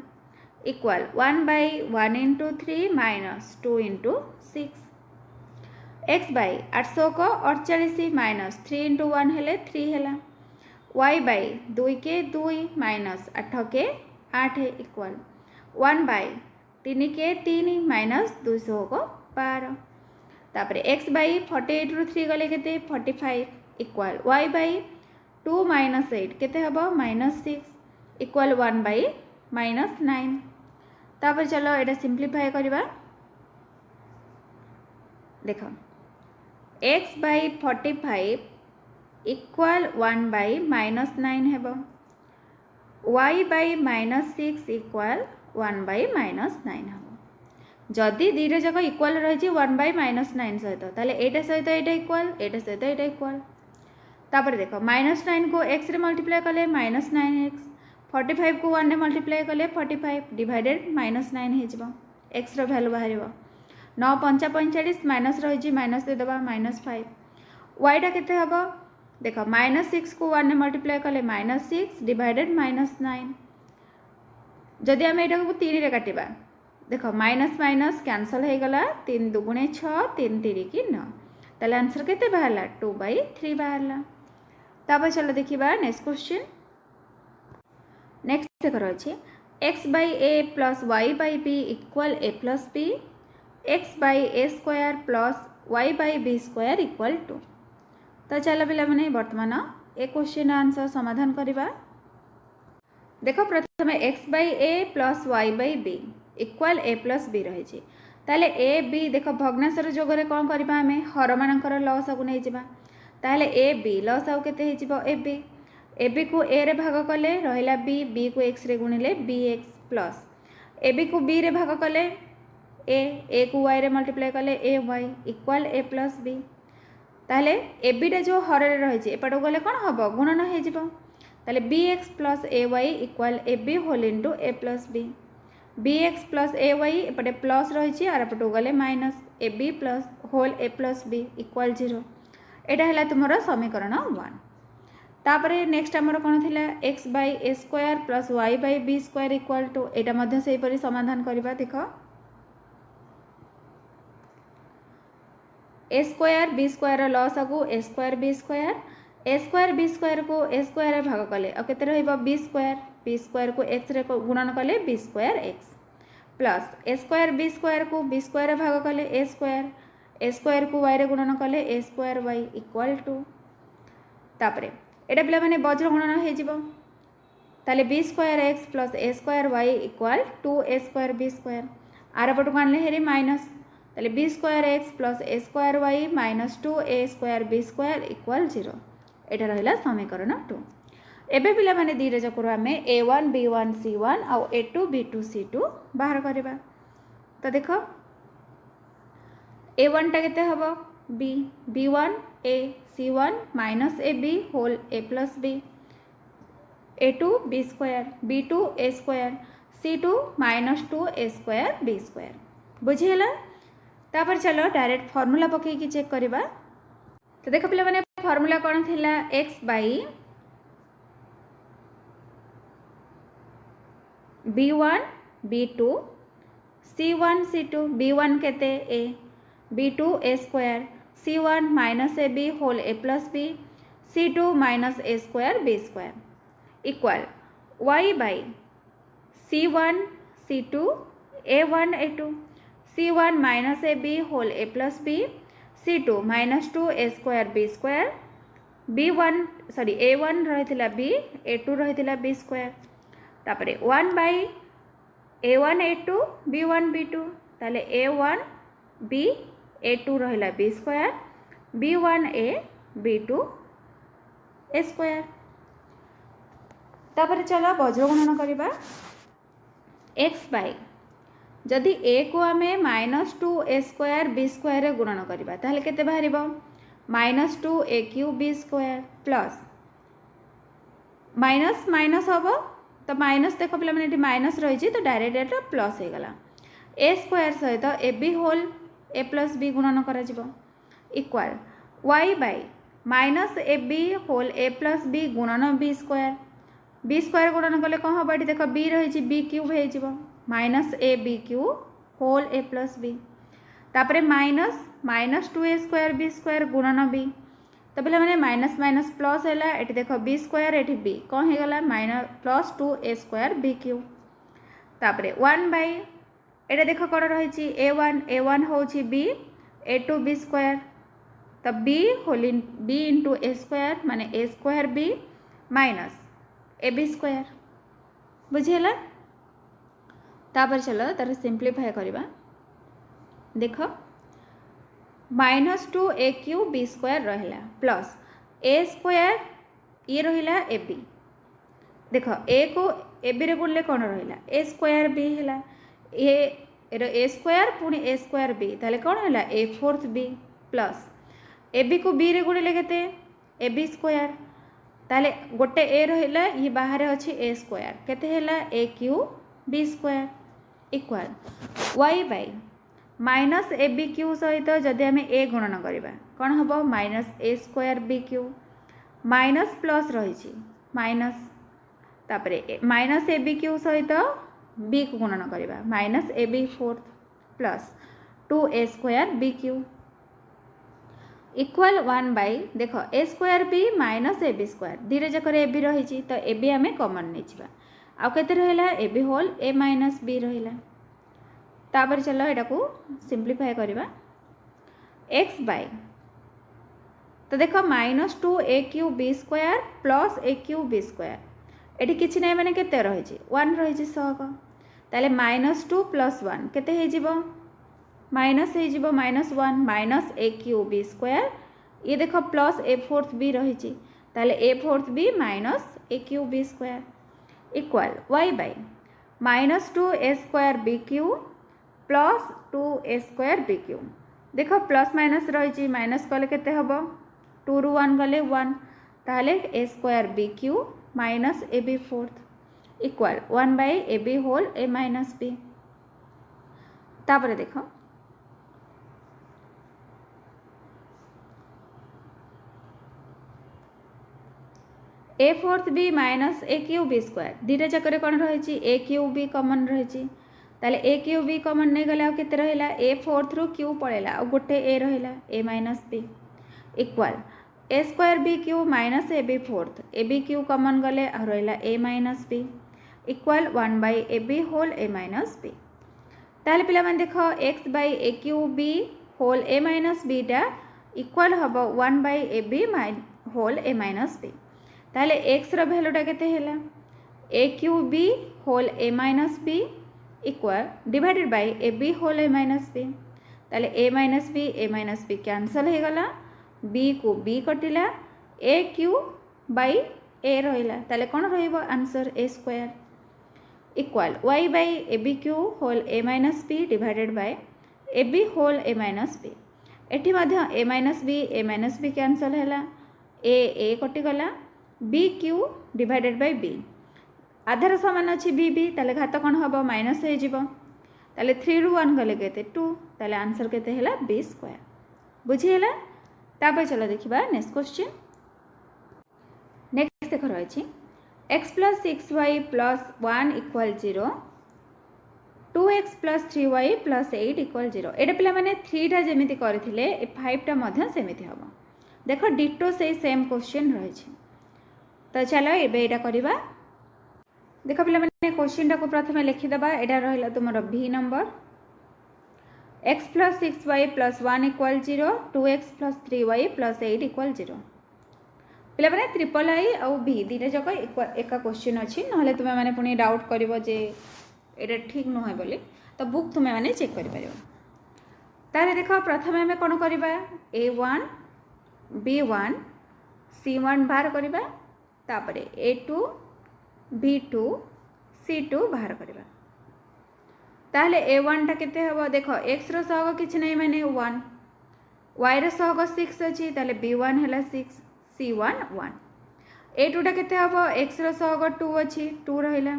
equal 1 by 1 into 3 minus 2 into 6 x by 800 को 48 minus 3 into 1 हेले 3 हेला y by 2 के 2 minus 8 के 8 है इक्वल 1 by 3 के 3 माइनस 200 को 12 तापर x by 48 रु 3 गले केते 45 इक्वल y by 2 minus 8 केते हबो -6 इक्वल 1 by -9 तापर चलो एटा सिंप्लीफाई करबा देखो x by 45 इक्वल 1 by -9 हेबो y by -6 इक्वल 1 by -9 हेबो जदि दीटा जक इक्वल रही 1 by -9 सहित ताले एटा सहित एटा इक्वल एटा सहित एटा इक्वल तापर देखो -9 को x रे मल्टीप्लाई कले -9x 45 को 1 ने मल्टीप्लाई कले 45 डिवाइडेड -9 हे जिवो x रो वैल्यू बाहरिबो 9 5 45 माइनस रही माइनस दे दबा -5 y टा केते हबो देखो -6 को 1 ने मल्टीप्लाई कले -6 डिवाइडेड -9 जदि आम यहाँ को 3 रे काटिबा देखो माइनस माइनस कैंसल हो गला 3 दुगुणे 6 3 3 की 9 ताले आंसर केते बाहरला 2/3 बाहरला तापर चलो देखिबा नेक्स्ट क्वेश्चन। नेक्स्ट देखो रही X by A plus Y by B equal A plus B, X by A square plus Y by B square equal to. तो चलो पिला माने वर्तमान ए क्वेश्चन आंसर समाधान करवा। देखो प्रथम X by A plus Y by B equal A plus B रही ताले ए बी देख भग्नांशर जोगरे कौन करवा आम हर मानकर लस को नहीं जावा ताले ए बी लस आउ केते ए बी को ए रे भाग कले रहिला बी को एक्स रे गुणिले B X plus A B को बी रे भाग कले ए को वाई रे मल्टीप्लाई कले A Y equal A plus B. ताले ए बीटा जो हर रही एपट गले कौन हम गुणन हो B X plus A Y equal A B whole into A plus B X plus A Y एपटे प्लस रही आर पटू गले माइनस ए बी प्लस होल ए प्लस बी इक्वल 0। यहाँ है तुम समीकरण 1। तापर नेक्स्ट आमर कौन थी X by A square plus Y by B square equal to यहाँ से ही समाधान करवा। देख ए स्क्वायर बी स्क्वायर लस आगु ए स्क्वायर बी स्क्वायर को ए स्क्वायर भाग कले और केते बी स्क्वायर को एक्स रे गुणन कले B square X plus A square को बी स्क्वायर भाग कले ए स्क्वायर को वाई रे गुणन कले A square Y equal to. तापर एटा पिला माने वज्र गुणन हो ताले B square X plus A square Y equal to A square B square आर पटू आनले हेरी माइनस ताले B square X plus A square Y minus two A square B square equal 0। एटा रहिला समीकरण 2। एबे पिला माने दी रे जकरो आमे a1 b1 c1 आ a2 b2 c2 बाहर करबा। तो देखो a1 टा केते हबो b b1 a c1 minus A B whole A plus B a2 b square b2 a square c2 minus 2 a square b square बुझीला। तापर चलो डायरेक्ट फॉर्मूला पकई चेक करबा। तो देखो पिला माने फॉर्मूला कौन थिला x by b1 b2 c1 c2 b1 केते a b2 a square c1 minus A B whole A plus b c2 minus A square B square equal y by c1 c2 a1 a2 c1 minus A B whole A plus b c2 minus 2 A square B square b1 sorry a1 रही B a2 रही B square तापरे 1 by a1 a2 b1 b2 ताले a1 b a2 रहिला b square b1 a b2 a square. तापरे चलो वज्र गुणन करबा x बाई जदि a को आम माइनस 2 ए स्क्वायर बी स्क्वायर गुणन करबा ताहले केते बाहरिबो minus 2 A Q B square plus minus minus हम तो माइनस देख पे मैंने माइनस रही तो डायरेक्ट एटा प्लस हो गला ए स्क्वायर सहित A B whole A plus B गुणन कर equal Y by minus A B whole A plus B गुणन बी स्क्वायर गुणन कले कौन हम ये देख बी रही बी क्यूब हो माइनस ए बी क्यू होल ए प्लस बी तापरे माइनस माइनस 2 ए स्क्वायर बी स्क्वायर गुणन बी तो पे मैंने माइनस माइनस प्लस है ये देख बी स्क्वायर ये बी कौन होगा माइनस प्लस 2 ए स्क्वायर बी क्यूब तापरे 1 बाई ये देख कौन रही ए वन हूँ B A two B square तो B whole B into A square माने A square B minus A B square बुझीगला। तापर चलो तार सिंप्लीफाई करवा देख minus 2 A Q B square रहा प्लस ए स्क्वायर ये रहा ए बी देख ए को ए बी रे गुणले कौन रहा ए स्क्वायर बी है ए स्क्वायर पुणी ए स्क्वायर बी ताले कौन है A fourth B plus A B को बी रे गुणले केते ए बी स्क्वायर ताले गोटे ए रहा ये बाहर अच्छी ए स्क्वायर केते है A Q B square equal Y by minus A B Q सहित जदि आम ए गुणन करवा कौन हम माइनस ए square B Q minus plus रही माइनस तापरे माइनस ए बी क्यू सहित बी को गुणन करवा minus A B fourth plus 2 A square B Q equal 1 by देख A square B minus A B square दुईटा जाक ए बी रही तो ए बी आम कमन नहीं आउ के रहा A B whole A minus B रहा तापर चलो यहाँ को सिंप्लीफाई करवा एक्स बाय तो देख minus 2a³ B square plus a³ B square ये किसी ना मैंने केते रही 1 रही सहग ताले -2 + 1 केते माइनस हो -1 माइनस a³ बी स्क्वायर ये देख प्लस a⁴ बी रही ताले a⁴ B minus a³ B square equal y by -2a² b³ plus 2a² b³ देख प्लस माइनस रही माइनस कले केते हबो 2 ରୁ 1 गले 1 ताले a² b³ minus ab⁴ equal 1 by ab whole a माइनस b तापर देख a⁴ B minus a³ B square दुईटा जाकर कौन रही a³ बी कमन रही ताले a³ बी कमन नहीं गले आते रहा a⁴ रु q पड़ेगा और गोटे a रहा a minus B equal a² b³ minus ab⁴ ab³ common गले आ रहा a minus B equal 1 by ab whole a minus B ताले पिला माने देख x by a³ B whole a minus बीटा इक्वाल हम 1 by ab whole a minus B ताले x रो भैल्यूटा केते हैला a³ B whole a minus B equal divided by ab whole a minus B ताले a माइनस बी कैंसल हो गला b को b कटिला a³ बाय a रहिला ताले कोन रहइबो answer a² equal y by ab³ whole a minus B divided by ab whole a minus B एठी मध्य a माइनस बी कैंसल हैला a कटि गला bq डिवाइडेड बाय b आधार समान अच्छी b ताले घात कौन हम माइनस हो ताले 3 ରୁ 1 गले केते 2 ताले आंसर केते हैला b² बुझीला तापर चलो देखिबा नेक्स्ट क्वेश्चन नेक्स्ट देख रही x + 6y + 1 = 0 2x + 3y + 8 = 0 एटा पिला माने 3 टा जेमिति करथिले 5 टा मध्य सेमिति हम देख डिटो से सेम क्वेश्चन रही तो चलो ये करवा देख पे मैंने क्वेश्चन को प्रथम लिखिदेबा यहाँ रहा तुम v number x + 6y + 1 = 0 2x + 3y + 8 = 0 पे मैंने ट्रिपल आई आउ v दुईटा जाक एका क्वेश्चन अच्छी ना तुम्हें मैंने पुणी डाउट कर ये ठीक नुहे बोली तो बुक तुम्हें मैंने चेक कर देख प्रथम आम कौन करवा a1 b1 c1 बाहर करवा तापर a2 b2 c2 बाहर करवा ताहले a1 टा केते हबो देखो x रो सहग किछ नै माने 1 y रो सहग 6 अछि ताहले b1 हला 6 c1 1 a2 टा केते हबो x रो सहग 2 अछि 2 रहिला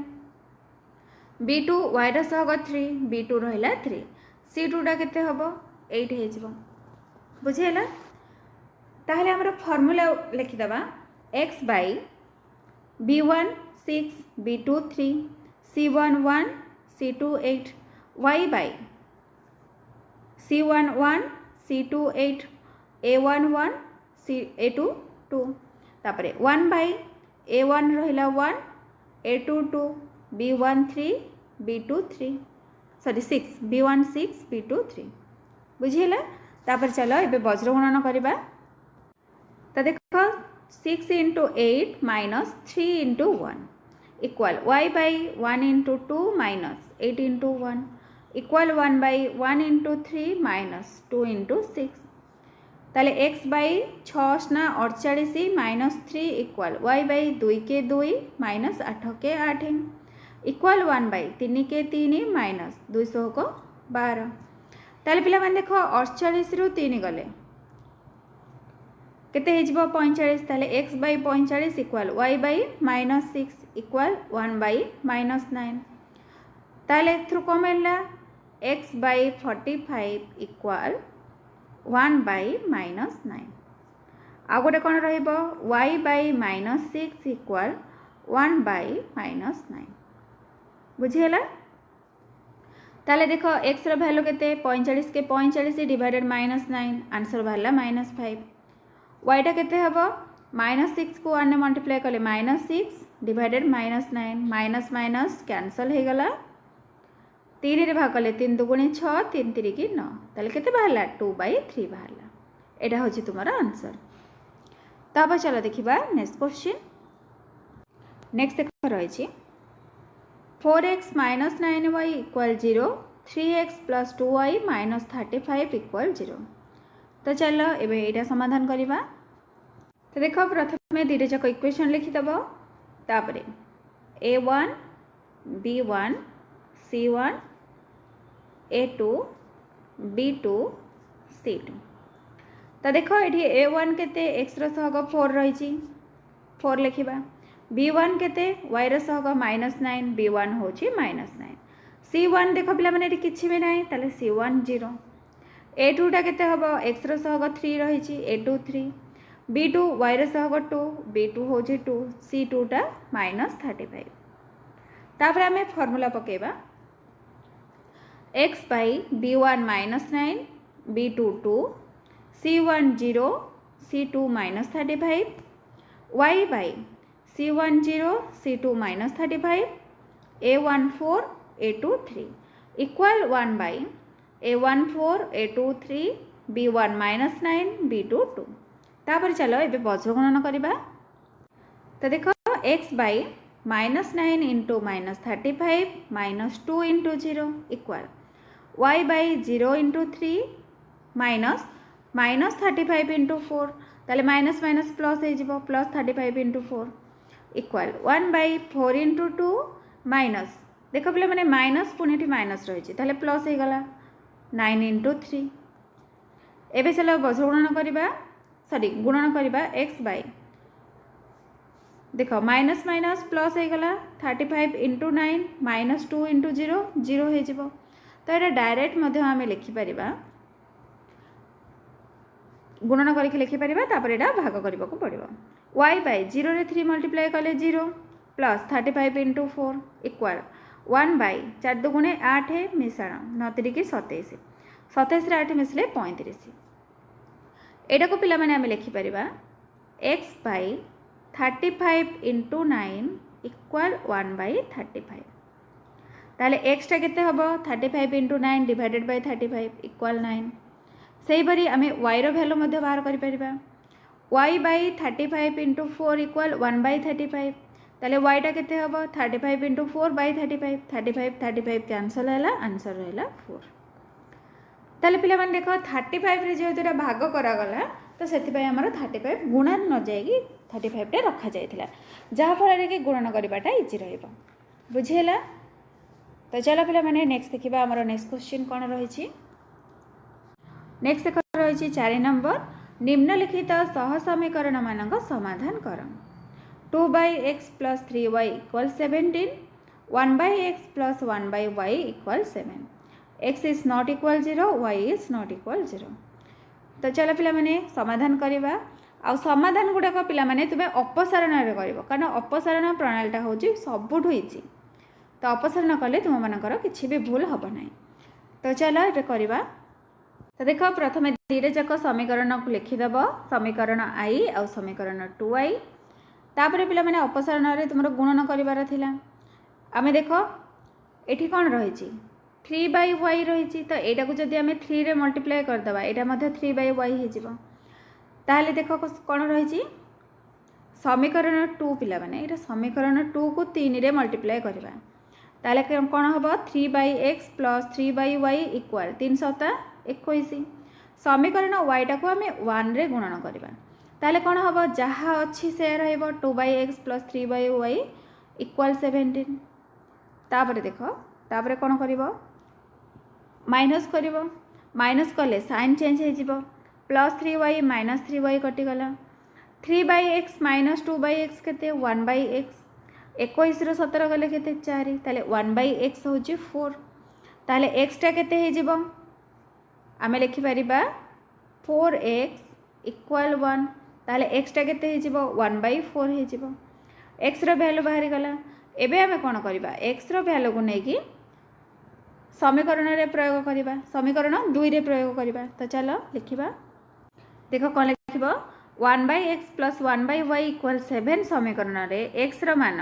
b2 y रो सहग 3 b2 रहिला 3 c2 टा केते हबो 8 हे जिवो बुझेला ताहले हमर फार्मूला लिखि दबा x by b1 6 b2 3 c1 1 c2 8 y by c1 1 c2 8 a1 1 a2 2 तापरे 1 by a1 रहिला 1 a2 2 b1 3 b2 3 sorry 6 b1 6 b2 3 बुझिला तापर चलो एबे वज्र गुणन करबा तो देखो 6 × 8 - 3 × 1 equal y by 1 × 2 - 8 × 1 equal 1 by 1 × 3 - 2 × 6 ताले x by 6 ना 48 - 3 इक्वल y by 2 के 2 - 8 के 8 इक्वल 1 by 3 के 3 - 200 को 12 ताले पिला माने देखो 48 ରୁ 3 गले केते हे जिवो 45 ताले x by 45 equal y by -6 equal 1 by -9 ताले थ्रू को मिलला x by 45 इक्वल 1 by -9 आ गोटे कौन रहिबो y by -6 इक्वल 1 by -9 बुझिला ताले देख एक्स भैल्यू के 45 के 45 डिवाइडेड -9 आंसर बाहर -5। वाईटा के हम -6 को 1 मल्टीप्लाई कले -6 डिवाइडेड -9 माइनस माइनस कैंसल हो गला 3 रे भाग कले 3 2 6 3 3 की 9 ताले केते बाहरला 2/3 बाहरला। एटा होची तुम्हारा आंसर। तापर चलो देखिबा नेक्स्ट क्वेश्चन। नेक्स्ट देखो रही 4x - 9y = 0 3x + 2y - 35 = 0। तो चलो एबे एटा समाधान करिबा। तो देखो प्रथम दुईटा जाक इक्वेशन लिखिदेव तापरे a1 b1 c1 a2 b2 c2। तो देखो ये a1 केते x सहग 4 रही 4 लिखा b1 केते y सहग -9 b1 हूँ -9 c1 देख पिला माने किसी भी ना ताले c1 0 a2 टा केते हम x सहग 3 रही a2 3 b2 y सहग 2 b2 हूँ 2 c2 टा -35। तापर आमे formula पकेबा x by b1 -9 b2 2 c1 0 c2 -35 y by c1 0 c2 -35 a1 4 a2 3 equal 1 by a1 4 a2 3 b1 -9 b2 2। तापर चलो ये बज्र गणना करवा। तो देख x by -9 into -35 -2 into 0 equal y by 0 into 3 -35 into 4 ताले माइनस माइनस प्लस हो +35 into 4 equal 1 by 4 into 2 minus देख पे मैंने माइनस पुणी माइनस रही ताले प्लस हो गला 9 इंटू 3। एबे चलो बज्र गुणन करवा सॉरी गुणन करवा x by देख माइनस माइनस प्लस हो गला 35 इंटू 9 -2 इंटू 0 0 हो। तो ये डायरेक्ट आम लिखिपर गुणन करके लिखिपर तापर यहाँ भाग करने को पड़ो y by 0 रे 3 मल्टीप्लाई कले 0 प्लस 35 इंटू 4 इक्वल 1 by 4 2 8 मिशाण 9 3 27 27 रे 8 मिसले 35। एटा को पिला माने आमे लिखिपर x by 35 into 9 equal 1 by 35। ताले x टा केते हबो 35 इंटू 9 डिवाइडेड बाय 35 इक्वल 9। से परी आमे y रो वैल्यू मध्य बाहर करि परिबा y by 35 into 4 equal 1 by 35। ताले y टा केते हबो 35 इंटू 4 by 35 35 35 कैंसल हैला आंसर रहला 4। ताले पिला माने देखो 35 रे जेहेतु भाग करा गला तो सेति पय हमर 35 गुणा न जायगी 35 टे रखा जायथिला जहा फल कि गुणन करबाटा इजी रहइबो बुझिहेला। तो चलो पिला माने नेक्स्ट देखिबा हमर नेक्स्ट क्वेश्चन कोन रहिछि। नेक्स्ट देख रही 4 नंबर निम्नलिखित सह समीकरण मानक समाधान कर 2 by x plus 3y equal 17 1 by x plus 1 by y equal 7 x is not equal 0 y is not equal 0। तो चलो पिला माने समाधान करवा आ समाधान गुड़ाक पिला माने तुम्हें अपसारण कर कारण अपसारण प्रणालीटा हूँ सबुठ इजी तो अपसारण कले तुम मानकर किसी भी भूल हम ना। तो चलो ये करवा। तो देख प्रथम दुईटा जाक समीकरण को लिखिदेव समीकरण i आ समीकरण 2i तापर पिला माने अपसारण रे तुमर गुणन करिवार थिला आमे देख एठी कोन रही 3 by y रही तो एटा को जदि आमे 3 रे मल्टीप्लाई कर दबा एटा मध्ये 3 by y हे जिवो ताले देख कोन रही समीकरण 2 पिला माने एटा समीकरण 2 को 3 रे मल्टीप्लाई करबा ताले कोन हबो 3 by x plus 3 by y equal 3 7 21 समीकरण y टा को आमे 1 रे गुणन करबा ताले कोन हबो जहा अछि से रहइबो 2 by x plus 3 by y equal 17। तापर देखो तापर कोन करिवो माइनस करिवो माइनस कले साइन चेंज हे जिवो प्लस 3y माइनस 3y कटि गला 3 by x minus 2 by x केते 1 by x 21 रो 17 गले केते 4 ताले 1 by x होची 4 ताले x टा केते हे जिवो आमे लिखि परिबा 4x इक्वल 1 ताले x टा केते हे जिवो 1 by 4 हे जिवो x रो वैल्यू बाहरी गला। एबे आमे कोन करबा x रो वैल्यू को नेकी समीकरण रे प्रयोग करवा समीकरण 2 रे प्रयोग करवा तो चलो लिखिबा देख कौन लिख 1/x + 1/y = 7 समीकरण रे x रो मान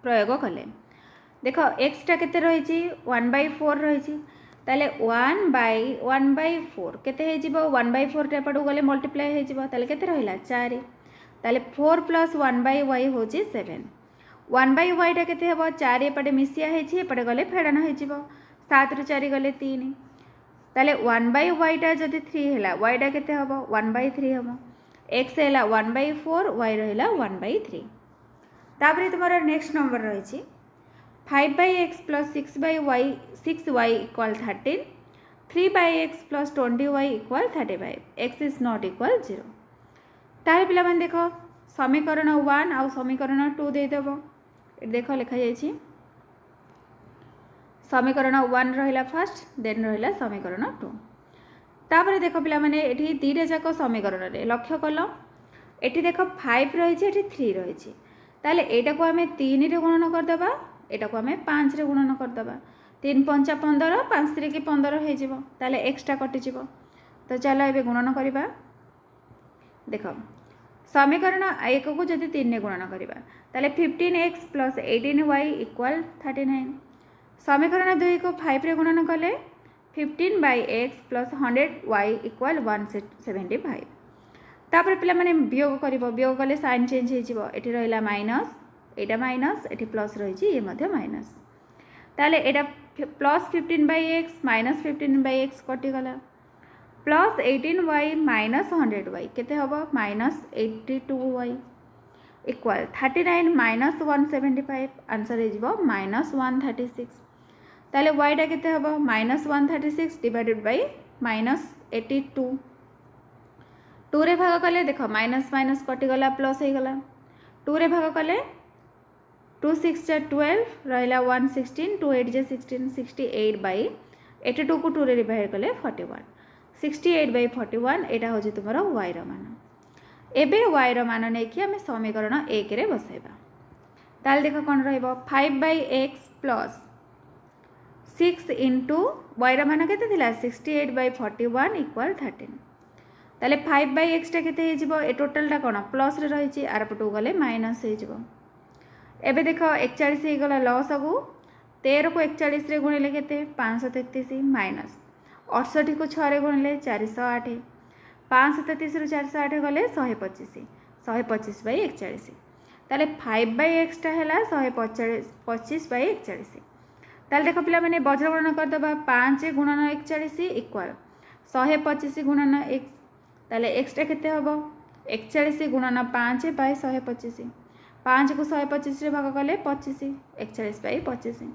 प्रयोग कले देख x टा केते रही 1/4 रही ताले 1/4 केते हे जिवो 1/4 टे पडू गले मल्टीप्लाई हे जिवो ताले केते रहिला 4 ताले 4 + 1/y होची 7 1/y टा केते हेबो 4 एपटे मिसिया हे छि एपटे गले फेडन हे जिवो 7 रु 4 गले 3 ताले 1/y टा जदि 3 हैला y टा केते हेबो 1/3 हेबो x हैला 1/4 y रहिला 1/3 तापरे तुम्हारा नेक्स्ट नंबर रही छि 5/x + 6y = 13 3/x + 20y = 35 x is not equal 0 ताहे पिला मन देखो समीकरण 1 आ समीकरण 2 दे देबो देखो लिखा जाय छि समीकरण 1 रहिला फर्स्ट देन रहिला समीकरण 2 तापरे देखो पिला माने एठी दीटा जाक समीकरण रे लक्ष्य कलो एठी देखो 5 रही छि एठी 3 रही छि ताले एटा को हमें 3 रे गुणन कर देबा एटा को हमें 5 रे गुणन कर देबा 3 5 15 5 3 के 15 हे जिवो ताले एक्स्ट्रा कटि जिवो तो चलो एबे गुणन करिबा देखो समीकरण 1 को जदि 3 रे गुणन करिबा ताले 15x + 18y = 39 समीकरण 2 को 5 रे गुणन कले 15/x + 100y = 175 तापर पिला माने वियोग करिवो वियोग कले साइन चेंज हे जिवो एठी रहिला माइनस एटा माइनस एठी प्लस रही छि ये मध्य माइनस ताले एटा प्लस 15/x माइनस 15/x कटि गला प्लस 18y माइनस 100y केते हबो minus 82y equal 39 minus 175 answer हे जिवो माइनस 136 ताले y टा केते हबो माइनस 136 डिवाइडेड बाय माइनस 82 2 रे भाग कले देखो माइनस माइनस कटि गला प्लस हे गला 2 रे भाग कले 2 6 12 रहिला 116 2 8 16 68/82 को 2 रे डिवाइड कले 41 68/41 एटा होजी तुमरो y रो मान एबे y रो मान नै कि हमें समीकरण 1 रे बसाइबा ताल देखो कोन रहइबो 5/x + 6 * y रो मान केते थिला 68/41 = 13 ताले 5/x टा केते हे जिवो ए टोटल टा कोन प्लस रे रही छि आर पटो गले माइनस हे जिवो एबे देखो 41 हे गला लॉस आगु 13 को 41 रे गुणिले केते 533 माइनस 68 को 6 रे गुणिले 408 533 रु 408 गले 125 125/41 ताले 5/x टा हैला 125/41 ताले देखो पिला माने वज्र गुणन कर दबा 5 गुणन 41 इक्वल 125 गुणन x ताले x टा केते हबो 41 गुणन 5/125 5 को 125 रे भाग कले 25 41/25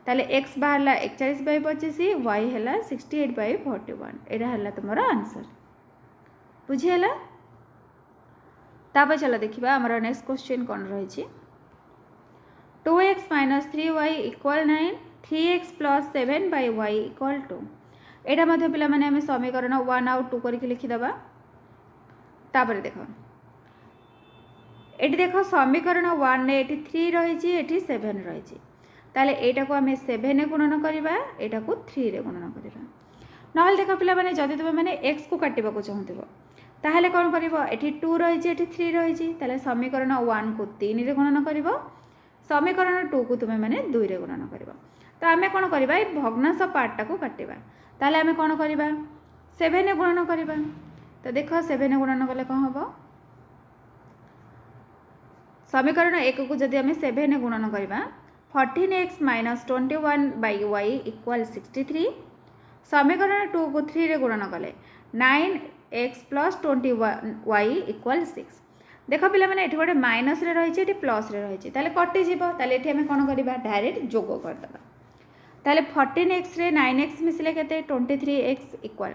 ताले x बाहरला 41/25 y हैला 68/41 एरा हैला तुमरो आंसर बुझी हैला तापर चलो देखिबा हमर नेक्स्ट क्वेश्चन कोन रही छि 2x - 3y = 9 3x + 7/y = 2 एटा मध्ये पिला माने हमें समीकरण 1 और 2 करके लिखि दबा तापर देखो एटी देखो समीकरण 1 ने एटी 3 रही छि एटी 7 रही छि ताले एटा को हमें 7 ने गुणन करबा एटा को 3 रे गुणन करबा नहल देखो पिला माने जदि तुमे माने x को काटिबा को चाहतिबो ताहले कोन करबो एटी 2 रही छि एटी 3 रही छि ताले समीकरण 1 को 3 रे गुणन करबो समीकरण 2 को तुमे माने 2 रे गुणन करबो तो हमें कोन करबा ए भग्नांश पार्ट टा को काटिबा ताले हमें कोन करबा 7 ने गुणन करबा तो देखो 7 ने गुणन कले कोन हबो समीकरण 1 को जदि हमें 7 ने गुणन करबा 14x - 21/y = 63 समीकरण 2 को 3 रे गुणन कले 9x + 21y = 6 देखो पिला माने एठी गोटे माइनस रे रही छि एठी प्लस रे रही छि ताले कटि जिवो ताले एठी हमें कोन करबा डायरेक्ट जोग कर दबा ताले 14x रे 9x मिसले केते 23x इक्वल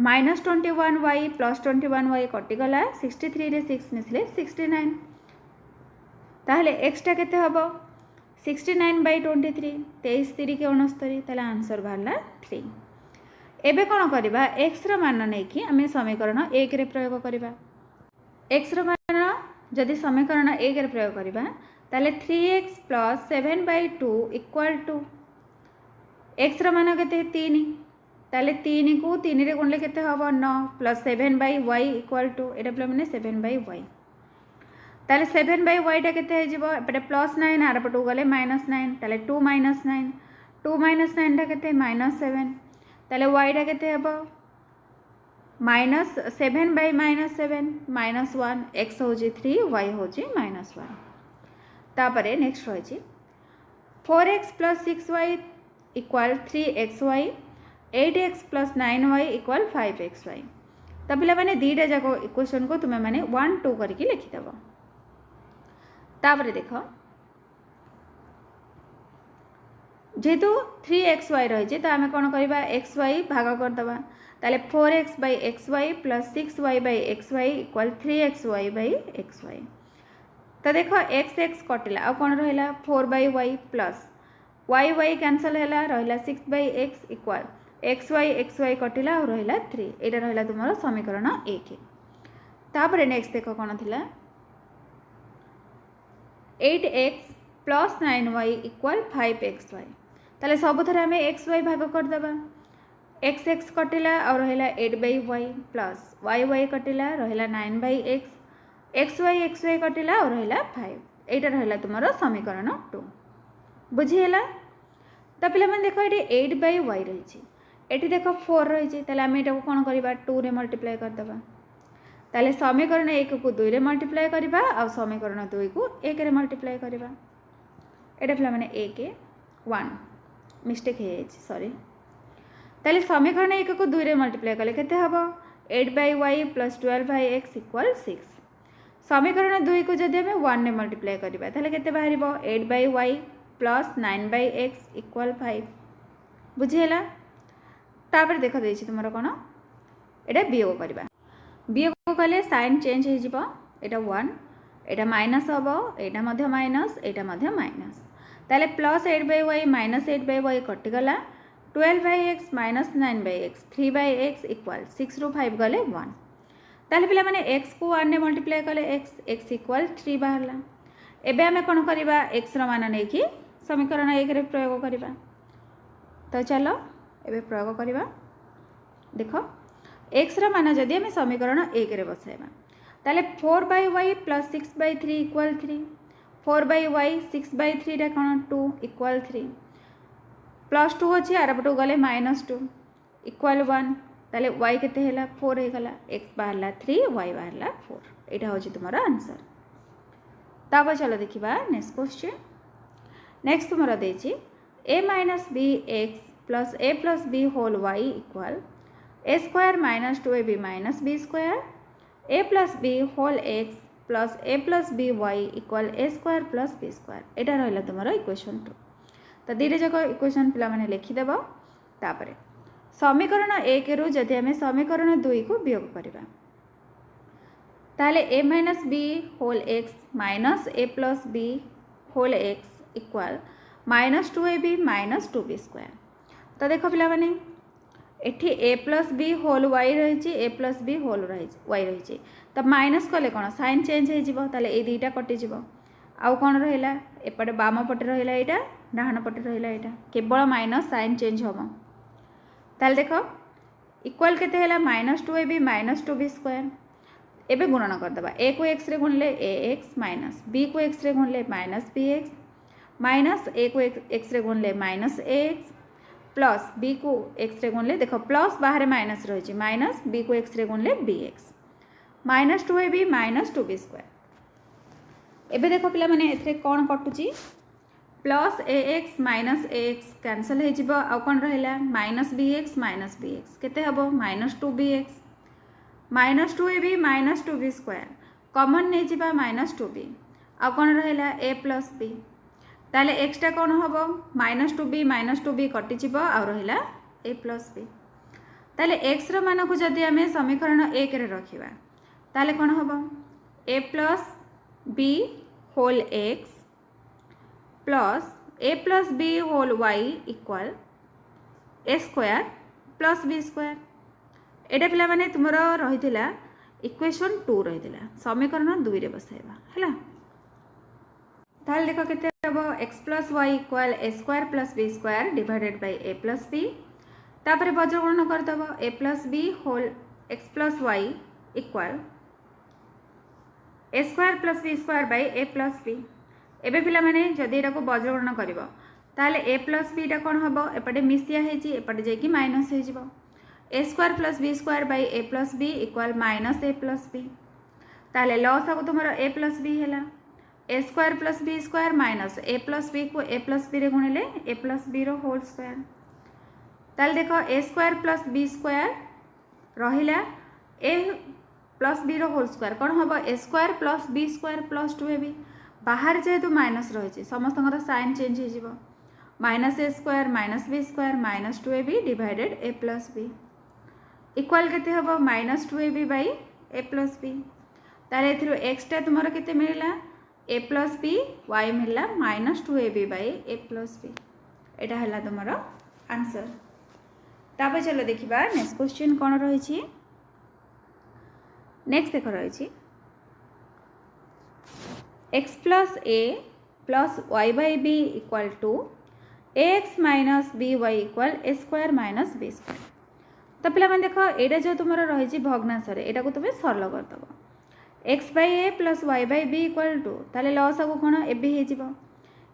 -21y + 21y कटि गला 63 रे 6 मिसले 69 ताहले x टा केते हबो 69/23 23 3 के 69 ताले आंसर बाहरला 3 एबे कोन करबा x रो मान नै कि हमें समीकरण 1 रे प्रयोग करबा x रो मान जदि समीकरण 1 रे प्रयोग करबा ताले 3x + 7/2 = 2 एक्स मान के 3 ताले 3 को 3 रे गुणले केते हबो 9 plus 7/y equal to Etah plus माने 7/y ताले 7/y टा केते हेजिबो एपटे +9 आर पटु गले -9 ताले 2 - 9 2 - 9 टा केते -7 ताले y टा केते हेबो -7/-7 -1 x होजी 3 y होजी -1 तापरे नेक्स्ट रही 4x + 6y equal 3xy 8x + 9y equal 5xy तो पिला माने दीटा जाक इक्वेशन को तुम्हें माने 1 2 करके लिखिदेव तापरे देख जेहेतु 3xy रही तो आम कौन करवा xy भाग करदे ताले 4x/xy + 6y/xy इक्वल 3xy/xy तो देख x x कटिला आ कौन रहा 4/y प्लस y कैंसल है रहा 6/x इक्वल xy कटिला आ रहा 3 यहाँ रहा तुम समीकरण 1 तापर नेक्स्ट देख कौन थी 8x + 9y इक्वल 5xy ताले सब थर आम xy भाग करदे x x कटिला आ रहा 8/y प्लस y कटिला रहा 9/x xy कटिला और रहा 5 यहाँ रहा तुम समीकरण 2 बुझीगला तो पे देख ये 8/y रही ये देख 4 रही आम यहाँ कौन करवा 2 रे मल्टीप्लाई करदे ताले समीकरण 1 को 2 रे मल्टीप्लाई करवा आ समीकरण 2 को 1 रे मल्टीप्लाई करवा यहाँ पे मैंने 1 मिस्टेक है सॉरी ताले समीकरण 1 को 2 रे मल्टीप्लाई कले केते हबो 8/y + 12/x इक्वल 6 समीकरण 2 को जब आम 1 ने मल्टीप्लाई करवा ताले केते बाहर 8/y + 9/x इक्वल 5 बुझीगला तापर देख देछि तुमरा कोन एटा वियोग करबा वियोग कले साइन चेंज हो जिवो एटा 1 एटा माइनस हबो एटा मध्य माइनस एटा मध्य माइनस ताले +8/y - 8/y कटि गला 12/x - 9/x 3/x इक्वल 6 ରୁ 5 गले 1 ताले पिला माने x को 1 ने मल्टीप्लाई कले x इक्वल 3 बाहरला एबे आमे कोन करबा x रो मान नै कि समीकरण 1 रे प्रयोग करबा तो चलो एबे प्रयोग करबा देखो x रो मान जदि आमे समीकरण 1 रे बसाइबा ताले 4/y + 6/3 इक्वल 3 4/y 6/3 रे कोन 2 इक्वल 3 +2 अच्छे आर पटू गले -2 इक्वल 1 ताले y केते हैला 4 हे गला x बाहरला 3 y बाहरला 4 एटा होची तुम्हारा आंसर तापर चलो देखिबा नेक्स्ट क्वेश्चन नेक्स्ट तुम्हारा देछि a - bx + a + b whole y equal a² - 2ab - b² a + b whole x + a + b y equal a² + b² एटा रहला तुम्हारा इक्वेशन 2 तो दीटा जाक इक्वेशन पिला माने लिखिदेव तापर समीकरण 1 रु जदि आम समीकरण 2 को वियोग करवा ताले a - b whole x - a + b whole x equal -2ab - 2b² तो देख पिला माने एठी a + b होल y रही a + b होल y रही तो माइनस कले कौन साइन चेंज हो ताले ए दुईटा कटिज आउ कौन रहा एपटे बाम पटे रहा यहाँ डाहाण पटे रहा यहाँ केवल माइनस साइन चेंज हम ताल देख इक्वल केते हैला -2ab - 2b² एबे गुणन करदबा a को x रे गुणले ax माइनस b को x रे गुणले -bx माइनस a को x रे गुणले -ax प्लस b को x रे गुणले देख प्लस बाहर माइनस रही माइनस b को x रे गुणले bx -2ab - 2b² एबे देखो पिला माने एथरे कोन कटुची +ax - ax कैंसल हो जिवो आ कोन रहला -bx - bx केते हबो -2bx -2ab - 2b² कॉमन नै जिबा -2b आ कोन रहला a + b ताले x टा कोन हबो -2b - 2b कटि जिवो आ रहला a + b ताले x रो मान को जदि आमे समीकरण 1 रे रखिबा ताले कोन हबो a + b whole x plus a + b whole y equal a² + b² एटा पिला माने तुमरो रहितिला इक्वेशन 2 रहितिला समीकरण 2 रे बसाइबा हैला ताल देख के हम X plus Y equal A square plus B square divided by A plus B तापर बज्र गुणन करदेव A plus B whole X plus Y equal A square plus B square by A plus B एबे पिला माने जदि एटा को बज्र गुणन करिवो ताले ए प्लस बी टा कोन हबो एपटे मिसिया हेची एपटे जेकी माइनस हे जिवो A square plus B square by A plus B equal minus A plus B ताले लॉस आगो तुमरो ए प्लस बी हैला A square plus B square minus A plus B को ए प्लस बी रे गुणिले ए प्लस बी रो whole square ताले देखो A square plus B square रहिला ए प्लस बी रो होल स्क्वायर कौन हम A square plus B square plus 2ab बाहर जेहेतु माइनस रही समस्त साइन चेंज हो minus A square minus B square minus 2ab divided A plus B equal केते हम minus 2ab by A plus B तारे एथिरो एक्सटा तुमर केते मिलला ए प्लस बी वाई मिलला minus 2ab by A plus B एटा हला तुमर आंसर। तापर चलो देखिबा नेक्स्ट क्वेश्चन कौन रही नेक्स्ट देख रही X plus A plus Y by B equal to A X minus B Y equal A square minus B square. तो पिला देख यहाँ जो तुम रही भग्नांश यहाँ को तुम्हें सरल करदेव X by A plus Y by B equal to ताले लस आगो कौन ए बी हो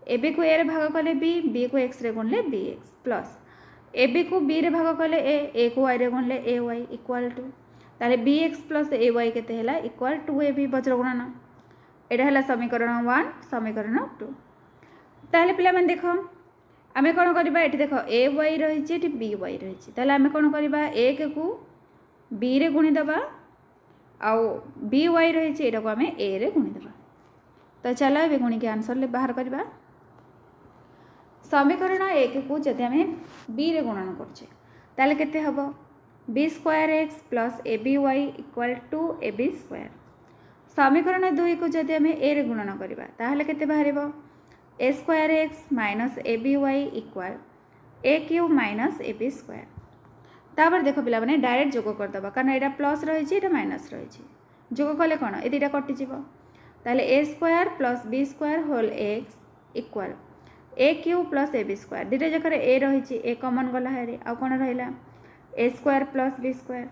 ए बी को ए रे भाग कले बी को एक्स रे गुणले B X plus A B को बी रे भाग कले ए को वाई रे गुणले ए वाई इक्वाल टू ताले B X plus A Y केते हैला इक्वाल टू ए बी वज्र गुणन एटा हैला समीकरण 1 समीकरण 2। ताले पिला मन देखो आमे कोन करबा एठी देखो ए वाई रही छि एठी बी वाई रही छि ताले आमे कोन करबा ए के को बी रे गुणी दबा आउ बी वाई रही छि एटा को आमे ए रे गुणी दबा। तो चलो ए गुणी के आंसर ले बाहर करबा समीकरण 1 को जदि आमे बी रे गुणन करछे ताले केते हबो B square X plus A B Y equal to A B square समीकरण 2 को जदि आमे ए रे गुणन करबा ताहले केते बाहरिबो A square X minus A B Y equal A cube minus A B square. तापर देखो पिला माने डायरेक्ट जोग करदबा कारण एटा प्लस रही छि एटा माइनस रही छि जोग कले कोन ए दुटा कटि जिवो ताहले A square plus B square whole X equal A cube plus A B square दुटा जकर ए रही छि ए कॉमन गला हेरे आ कोन रहिला A square plus B square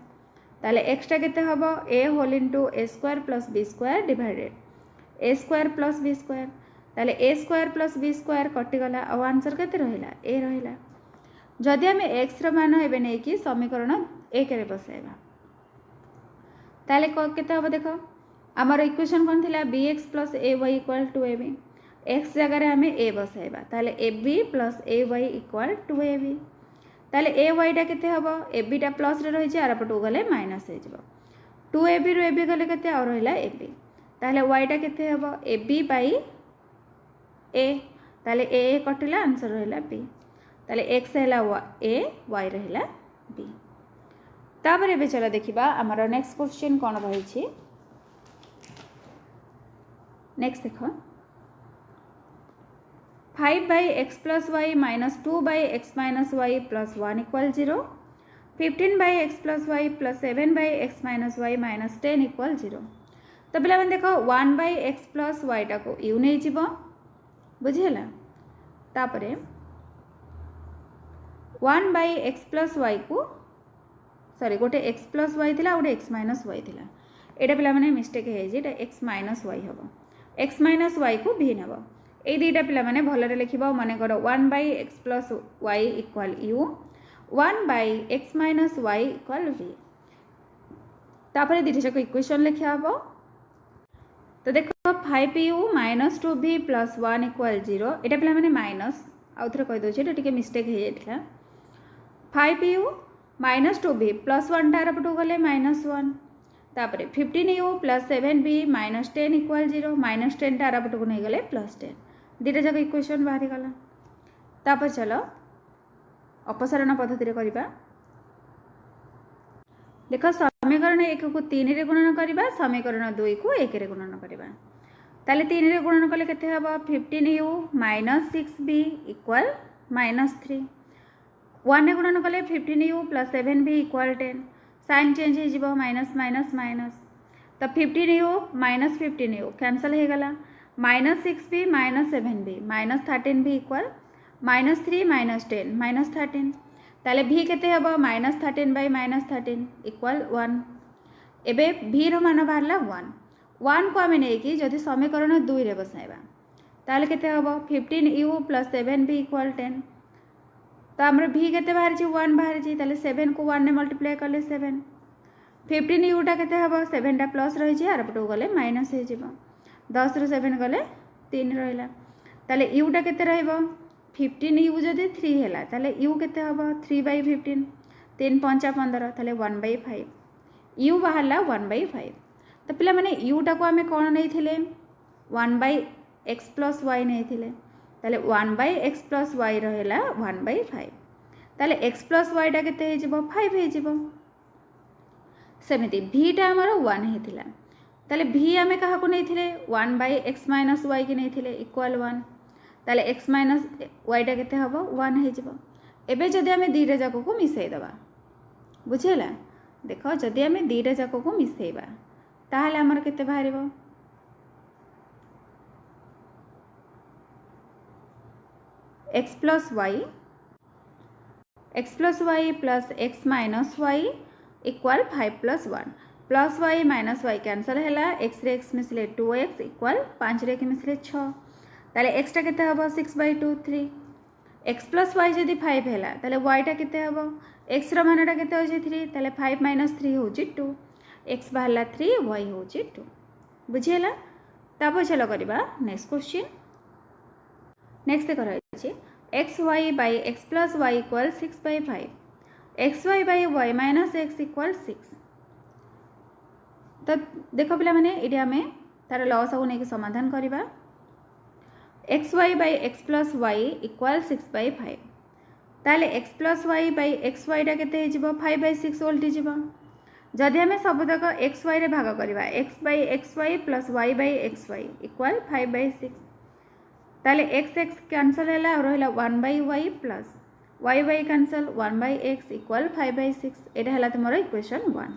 ताले एक्सट्रा केते हबो A whole into A square plus B square divided A square plus B square ताले A square plus B square कटि गला आ आंसर केते रहिला ए रहिला जदि हमें एक्स रो मान एबे नै कि समीकरण 1 रे बसाइबा ताले केते हबो देखो हमर इक्वेशन कोन थिला bx plus ay equal to ab X जगह रे हमें a बसाइबा ताले ab plus ay equal to ab ताले ए वाईटा केते हबो ए बीटा प्लस रे रही आर पटू गले माइनस हो जिवो 2ab रो ab गले केते और रहिला ab ताले वाईटा केते हबो ए बी बाई ए ताले ए कटिला आंसर रहिला बी ताले एक्स हैला ए वाई रहिला बी। तापर एबे चला देखिबा हमर नेक्स्ट क्वेश्चन कोन रही छि नेक्स्ट देखो 5 by x plus y minus 2 by x minus y plus 1 equal 0 15 by x plus y plus 7 by x minus y minus 10 equal 0। तो पिला मन देखो 1 by x plus y टा को u नै जिवो बुझिला तापरे 1 by x plus y को सॉरी गोटे x plus y थिला गोटे x minus y थिला एटा पिला माने मिस्टेक हे जे एटा x minus y हबो x minus y को v नबो ए दुईटा पिला माने भलरे लिखिबो माने कर 1 by x plus y equal u 1 by x minus y equal v तापर दुईटा जाक इक्वेशन लिखा हबो। तो देखो 5u minus 2v plus 1 equal 0 एटा पिला माने माइनस आउथरे कहि दोछि एटा टिके मिस्टेक हे जेतला 5u minus 2v plus 1 टार पटु गले -1 तापर 15u plus 7v minus 10 equal 0 minus 10 टार पटु को नै गले +10 दुईटा जाक इक्वेशन बाहरी गला। तापर चलो अपसारण पद्धति रे करिबा देखो समीकरण 1 को 3 रे गुणन करिबा समीकरण 2 को 1 रे गुणन करिबा ताले 3 रे गुणन कले केते हबो 15u minus 6v equal -3 1 रे गुणन कले 15u plus 7v equal 10 sign change हो जिवो माइनस माइनस माइनस तो 15u minus 15u कैंसल हो गला -6b -7b -13b इक्वल -3 -10 -13 ताले v केते हबो -13 बाय -13 इक्वल 1 एबे v रो मान बाहरला 1 को आमे नै कि जदि समीकरण 2 रे बसाइबा ताले केते हबो 15u + 7b इक्वल 10 तो हमर v केते बाहर छी 1 बाहर छी ताले 7 को 1 ने मल्टीप्लाई करले 7 15u टा केते हबो 7 टा प्लस रही छी आर पटो गले माइनस हे जिवो 10 रो 7 गले 3 रहिला ताले u टा केते रहइबो 15u जदि 3 हैला ताले u केते हबो 3/15 3 5 15 ताले 1/5 u बाहरला 1/5 तो पिला माने u टा को हमें कोन नै थिले 1/x + y नै थिले ताले 1/x + y रहेला 1/5 ताले x + y टा केते हे जिवो 5 हे जिवो सेमिति v टा हमर 1 हे थिला ताले v हमें कहा को नै थिले 1/x - y के नै थिले इक्वल 1 ताले x - y टा केते हबो 1 हे जिवो एबे जदि हमें दीटा जाको को मिसै दबा बुझियला देखो जदि हमें दीटा जाको को मिसैबा ताहले हमर केते बाहरिबो x + y + x - y equal 5 + 1 plus y - y cancel हैला x रे x मिसले 2x इक्वल 5 रे के मिसले 6 ताले x टा केते हबो 6/2 3 x + y जदि 5 हैला ताले y टा केते हबो x रो मानटा केते होची 3 ताले 5 - 3 होची 2 x बाहरला 3 y होची 2 बुझियला तापर चलो करबा नेक्स्ट क्वेश्चन नेक्स्ट देखो रहछि xy/x + y equal 6/5 xy/y - x equal 6 तो देखो पिला माने इडी हमें तार लॉस को नहीं समाधान करबा xy/x + y इक्वल 6/5 ताले x + y/xy टा केते हिजबो 5/6 उल्टी जिवो जदि हमें सबतक xy रे भाग करबा x/xy + y/xy इक्वल 5/6 ताले x कैंसल हैला और रहला 1/y plus y cancel 1/x equal 5/6 एटा हैला तुमरो इक्वेशन 1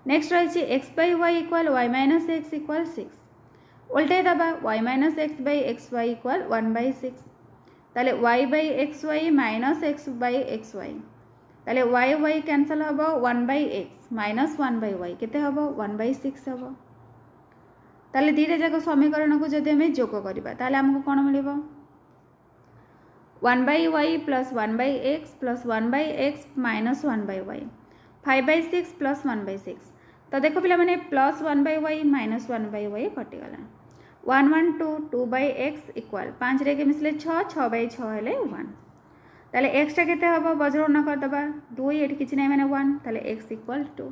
नेक्स्ट रही x/y equal y - x equal 6 उल्टे दबा y - x/xy इक्वल 1/6 ताले y/xy - x/xy ताले y कैंसल हबो 1/x - 1/y केते हबो 1/6 हबो ताले दीटा जाक समीकरण को जदि हमें जोग करबा ताले हमको कोन मिलिबो 1/y + 1/x + 1/x - 1/y 5/6 + 1/6 तो देखो पिला माने प्लस 1/y - 1/y कटि गला 1 1 2 2/x इक्वल 5 रे के मिसले 6 6/6 हेले 1 ताले x टा केते हबो बज्रगणना कर दबा 2 एठी किछि नै माने 1 ताले x इक्वल 2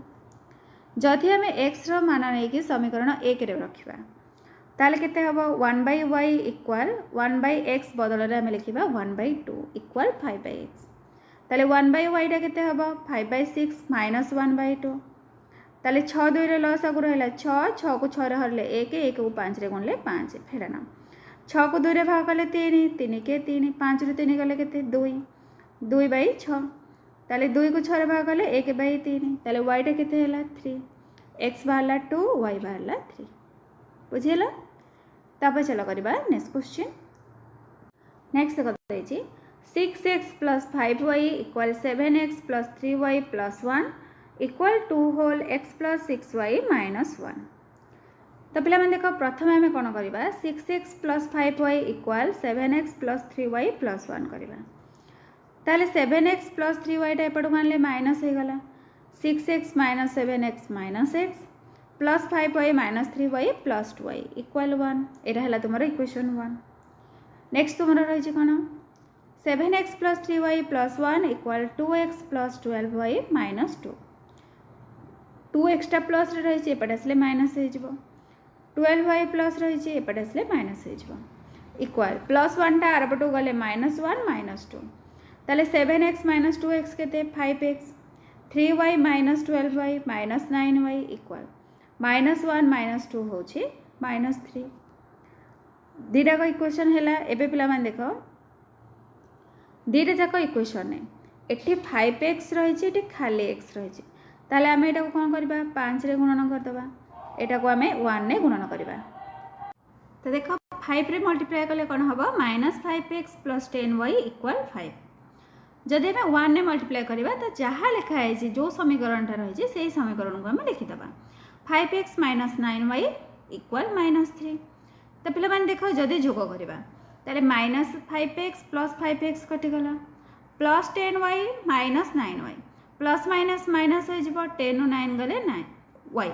जदि हमें x रो मान नै कि समीकरण 1 रे रखिबा ताले केते हबो 1/y इक्वल 1/x बदल रे हम लिखिबा 1/2 इक्वल 5/x ताले 1/y टा केते हबो 5/6 - 1/2 ताले 6 2 रे लॉस आगु रहला 6 6 को 6 रे हरले 1 1 को 5 रे गुणले 5 फेरना 6 को 2 रे भाग कले 3 3 के 3 5 रे 3 गले केते 2 2/6 ताले 2 को 6 रे भाग कले 1/3 ताले y टा केते हैला 3 x बाहरला 2 y बाहरला 3 बुझियला तापर चलो करबा नेक्स्ट क्वेश्चन नेक्स्ट कहै छी 6x + 5y equal 7x + 3y + 1 equal 2 whole x + 6y - 1 तो पिला मन देखो प्रथम हमें कोन करबा 6x + 5y equal 7x + 3y + 1 करबा ताले 7x + 3y टा एपड मानले माइनस हे गला 6x - 7x - x plus 5y - 3y + 2y equal 1 एटा हला तुमरो इक्वेशन 1 नेक्स्ट तुमरो रहि छै कोन 7x + 3y + 1 equal 2x + 12y - 2 2 extra plus रे रही छै एपट असले माइनस हे जिवो 12y प्लस रही छै एपट असले माइनस हे जिवो इक्वल +1 टा आरपटो गले -1 - 2 ताले 7x - 2x केते 5x 3y - 12y - 9y equal -1 - 2 होछि -3 दीटा को इक्वेशन हैला एबे पिला मान देखो दीटा जाक इक्वेशन ने एठी 5x रही छै एठी खाली x रही छै ताले आमे एटा को कोन करबा 5 रे गुणन कर दबा एटा को आमे 1 ने गुणन करबा तो देख 5 रे मल्टीप्लाई कले कौन हम -5x + 10y = 5 जदि आम 1 ने मल्टीप्लाई करवा तो जहाँ लिखाई जो समीकरण रही से समीकरण को आम लिखिदे 5x - 9y = -3 तो पे देख जदि जोग करवा ताले -5x + 5x कटिगला + 10y - 9y plus minus minus हो 10 ରୁ 9 गले 9 y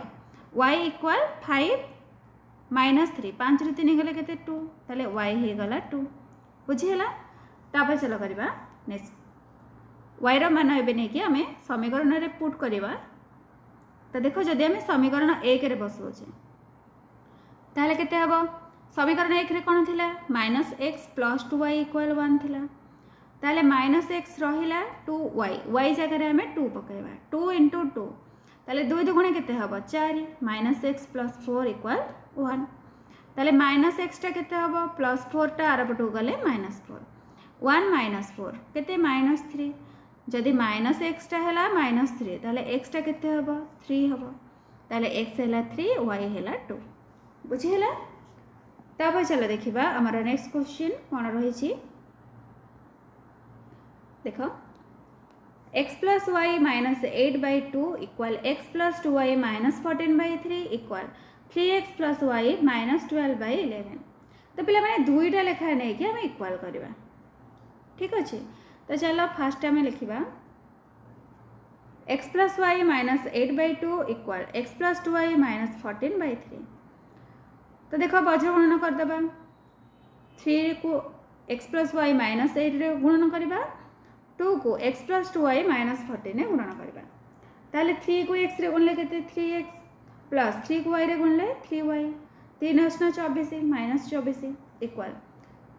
= 5 - 3 5 ରୁ 3 गले केते 2 ताले y हे गला 2 बुझीला तापर चलो करबा नेक्स्ट y रो मान एबे नै कि हमें समीकरण रे पुट करबा तो देखो जदि हमें समीकरण 1 रे बसोचे ताले केते हबो समीकरण 1 रे कोन थिला -x + 2y = 1 थिला ताले -x रहिला 2y y जगह रे हमें 2 पकेबा 2 × 2 ताले 2 दुगुणे केते हबो 4 -x + 4 = 1 ताले -x टा केते हबो +4 टा आर पटो गले -4 1 - 4 केते -3 जदि -x टा हैला -3 ताले x टा केते हबो 3 हबो ताले x हैला 3 y हैला 2 बुझिला तापर चलो देखिबा हमर नेक्स्ट क्वेश्चन कोन रही छी देखो x + y - 8/2 = x + 2y - 14/3 = 3x + y - 12/11 तो पिला माने दुईटा लेखा नहीं कि हम इक्वल करवा ठीक अच्छे तो चलो फास्ट आम लिखा x + y - 8/2 = x + 2y - 14/3 तो देखो बज्र गुणन करदे 3 को x + y - 8 रे गुणन करवा 2 को x + 2y - 14 गुणन करवा ताले 3 को x रे गुणले केते 3x प्लस 3 को y रे गुणले 3y 3 × 24 -24 इक्वल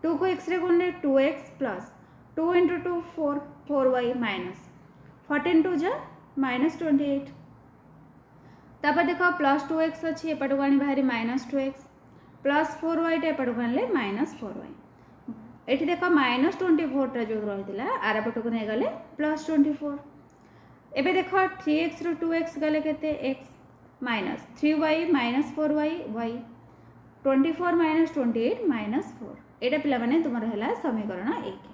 2 को x रे गुणले 2x प्लस 2 × 2 4 4y माइनस 14 2 जा -28 तापर देखो प्लस 2x अच्छी एपटू आनी बाहरी -2x प्लस 4y टा एपटू आनले -4y एठी देखो -24 टा जो रही आर पटक नहीं गले +24 एबे देखो 3x ରୁ 2x गले केते x minus 3y - 4y y 24 - 28 -4 एटा पिला माने तुमर हला समीकरण 1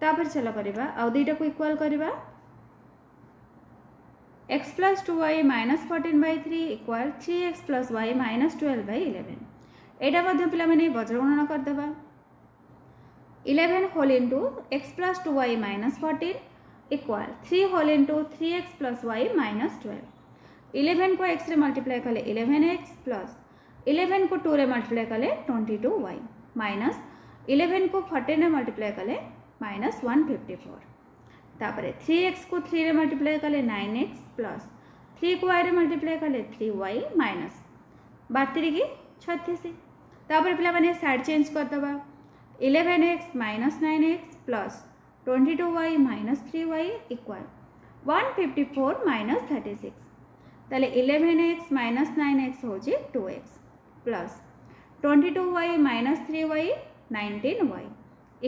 तापर चलो करबा आ दुईटा को इक्वल करबा x + 2y - 14/3 = 3x + y - 12/11 एटा मध्ये पिला माने वज्र गणना कर देबा 11 whole into x + 2y - 14 = 3 whole into 3x + y - 12 11 को x रे मल्टीप्लाई कले 11x प्लस 11 को 2 रे मल्टीप्लाई कले 22y माइनस 11 को 14 रे मल्टीप्लाई कले -154 तापर 3x को 3 रे मल्टीप्लाई कले 9x प्लस 3 को y रे मल्टीप्लाई कले 3y माइनस 32 की 36 तापर पिला माने साइड चेंज कर दबा 11x - 9x plus 22y - 3y = 154 - 36 ताले 11x - 9x होची 2x plus 22y - 3y 19y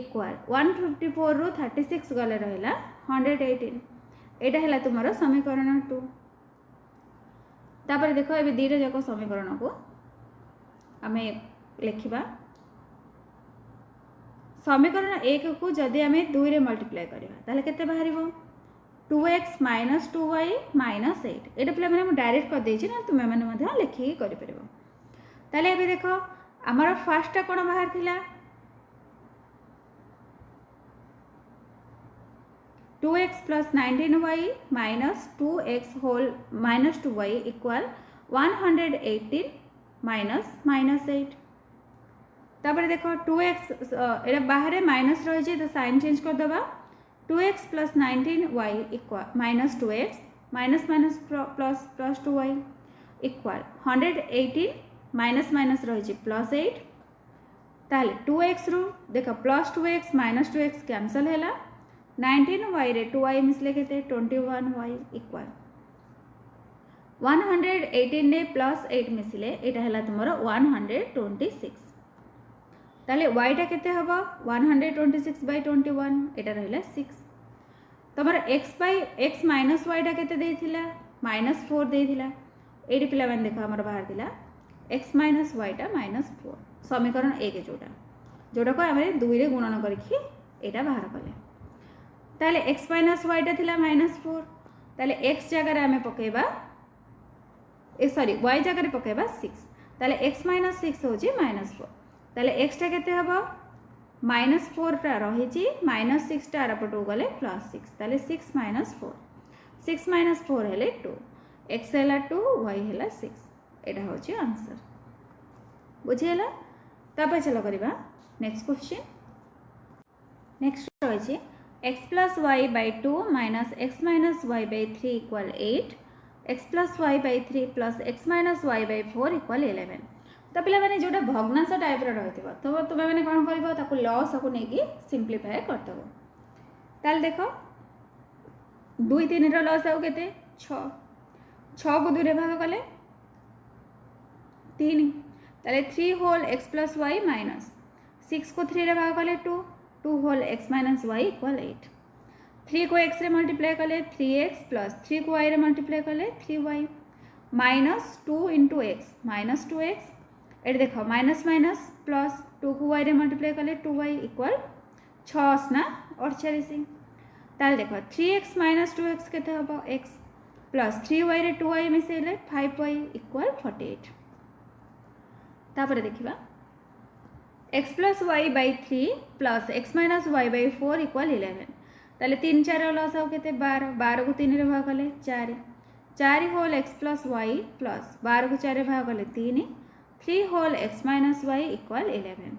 equal 154 ରୁ 36 गले रहिला 118 एटा हैला तुमरो समीकरण 2 तापर देखो एबे दीटा जाको समीकरण को आमे लिखिबा समीकरण 1 को जदि आमे 2 रे मल्टीप्लाई करबा ताले केते बाहरिबो 2x - 2y - 8 एटा पिला माने हम डायरेक्ट कर देछि ना तुमे माने मध्ये लिखि करि परबो ताले एबे देखो हमर फर्स्ट टा कोन बाहर थिला 2x + 19y - 2x whole - 2y = 118 - -8 तापर देखो 2x एटा बाहर माइनस रही है तो साइन चेंज कर दबा 2x + 19y = -2x minus minus plus plus 2y equal 118 minus minus रही +8 ताले 2x रू देख +2x - 2x कैंसल है 19y रे 2y मिसले के 21y इक्वल 118 रे +8 मिसले एटा है तुम 126 ताले y टा केते हबो 126/21 एटा रहला 6 तमर x - y टा केते देथिला -4 देथिला एडी पिला माने देखो हमर बाहर दिला एक्स माइनस वाईटा माइनस 4 समीकरण 1 जोटा को आम 2 रे गुणन करके बाहर कले ताले एक्स माइनस वाईटा थिला माइनस 4 ताले एक्स जगह आम पकेबा सॉरी वाई जगह पकेबा 6 ताले एक्स माइनस 6 होची माइनस 4 ताले एक्स टा केते हबो माइनस 4 टा रही माइनस 6 टा आरपटू गले प्लस 6 ताले 6 माइनस 4 हेले 2 एक्स है 2 वाई है 6 यहाँ हूँ आंसर बुझीगला। तापर चलो करवा नेक्स्ट क्वेश्चन। नेक्स्ट रही X plus Y by 2 minus X minus Y by 3 equal 8 X plus Y by 3 plus X minus Y by 4 equal 11। तो पिला माने जोटा भग्नांश टाइप रही तो तुम मैंने कौन कर लॉस को लेकिन सिंप्लीफाए करदेव ताल देख 2 3 लॉस आउ के 6 को 2 रे भाग कले 3 ताले 3 whole X plus Y minus 6 को 3 रे भाग कले 2 whole X minus Y equal 8 3 को एक्स रे मल्टीप्लाई कले 3x प्लस 3 को वाई रे मल्टीप्लाई कले 3y minus 2 into x minus 2x ये देख माइनस माइनस प्लस 2 को वाई रे मल्टीप्लाई कले 2y इक्वल 6 ना 48 ताल देख 3x माइनस 2x के हम x प्लस 3y रे 2y मिसेले 5y इक्वल 48 तापर देखा x plus Y by 3 plus X minus Y by 4 equal 11 ताले 3 4 लॉस आउ के 12 को 3 रे भाग कले 4 whole X plus Y plus 12 को 4 रे भाग कले 3 whole X minus Y equal 11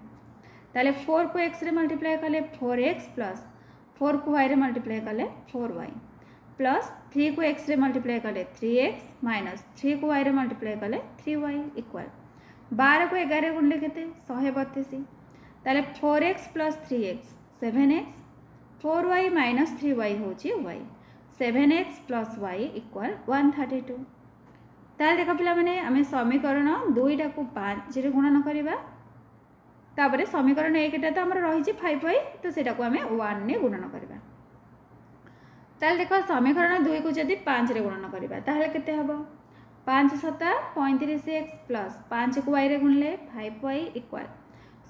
ताले 4 को एक्स रे मल्टीप्लाई कले 4x प्लस 4 को वाई रे मल्टीप्लाई कले 4y प्लस 3 को एक्स रे मल्टीप्लाई कले 3x माइनस 3 को वाई रे मल्टीप्लाई कले 3y इक्वल 12 को 11 गुणले केते 132 ताले 4x plus 3x 7x 4y minus 3y होची y 7x plus y equal 132 ताल देख पिला माने आमे समीकरण 2 को 5 रे गुणन करबा तापरे समीकरण 1 टा तो हमर रही 5y तो सेटा को आमे 1 ने गुणन करबा ताल देख समीकरण 2 को जदि 5 रे गुणन करबा ताहले केते हबो 5 7 35x प्लस 5 को y रे गुणले 5y इक्वल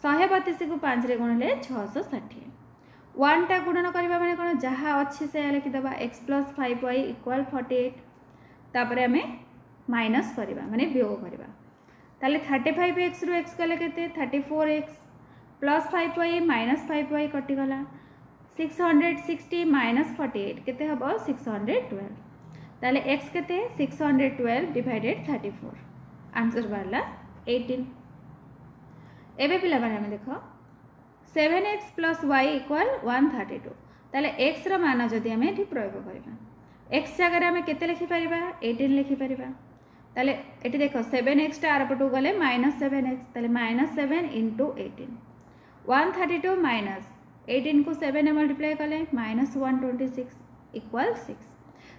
132 को 5 रे गुणले 660 1 टा गुणन करबा माने कोन जहा अछि से लिखि दबा x प्लस 5y इक्वल 48 तापरे आमे माइनस करबा माने वियोग करबा ताले 35x रु x गले केते 34x plus 5y minus 5y कटि गला 660 माइनस 48 केते हबो 612 ताले x केते 612 डिवाइडेड 34 आंसर बारला 18 एबे पिला माने हम देखो 7x प्लस y इक्वल 132 ताले x रो मान जदि हम एठी प्रयोग करबा x जगह आम केते लिखि परिबा 18 लिखि परिबा ताले एठी देखो 7x टा आरपटू गले -7x ताले -7 इंटू 18 132 माइनस 18 को 7 ने मल्टीप्लाई कले -126 इक्वल 6